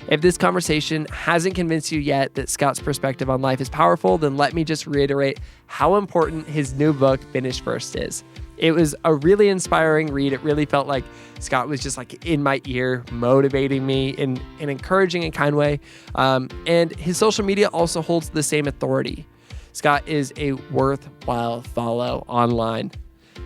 If this conversation hasn't convinced you yet that Scott's perspective on life is powerful, then let me just reiterate how important his new book, Finish First, is. It was a really inspiring read. It really felt like Scott was just like in my ear, motivating me in an encouraging and kind way. And his social media also holds the same authority. Scott is a worthwhile follow online.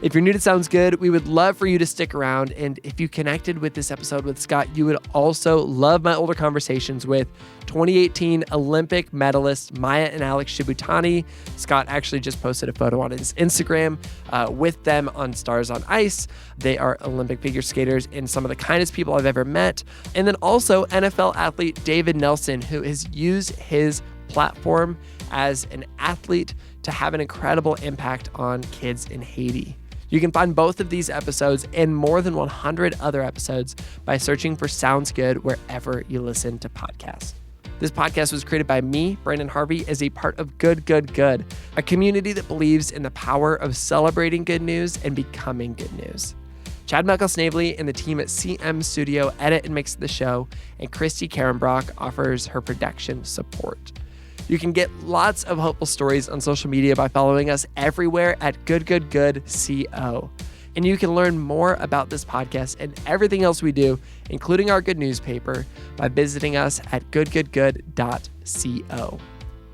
If you're new to Sounds Good, we would love for you to stick around. And if you connected with this episode with Scott, you would also love my older conversations with 2018 Olympic medalist Maya and Alex Shibutani. Scott actually just posted a photo on his Instagram with them on Stars on Ice. They are Olympic figure skaters and some of the kindest people I've ever met. And then also NFL athlete David Nelson, who has used his platform as an athlete to have an incredible impact on kids in Haiti. You can find both of these episodes and more than 100 other episodes by searching for Sounds Good wherever you listen to podcasts. This podcast was created by me, Brandon Harvey, as a part of Good, a community that believes in the power of celebrating good news and becoming good news. Chad Michael-Snavely and the team at CM Studio edit and mix the show, and Christy Karenbrock offers her production support. You can get lots of hopeful stories on social media by following us everywhere at GoodCo. And you can learn more about this podcast and everything else we do, including our good newspaper, by visiting us at goodgoodgood.co.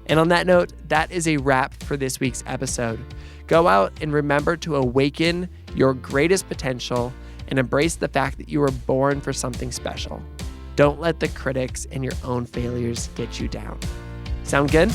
And on that note, that is a wrap for this week's episode. Go out and remember to awaken your greatest potential and embrace the fact that you were born for something special. Don't let the critics and your own failures get you down. Sound good?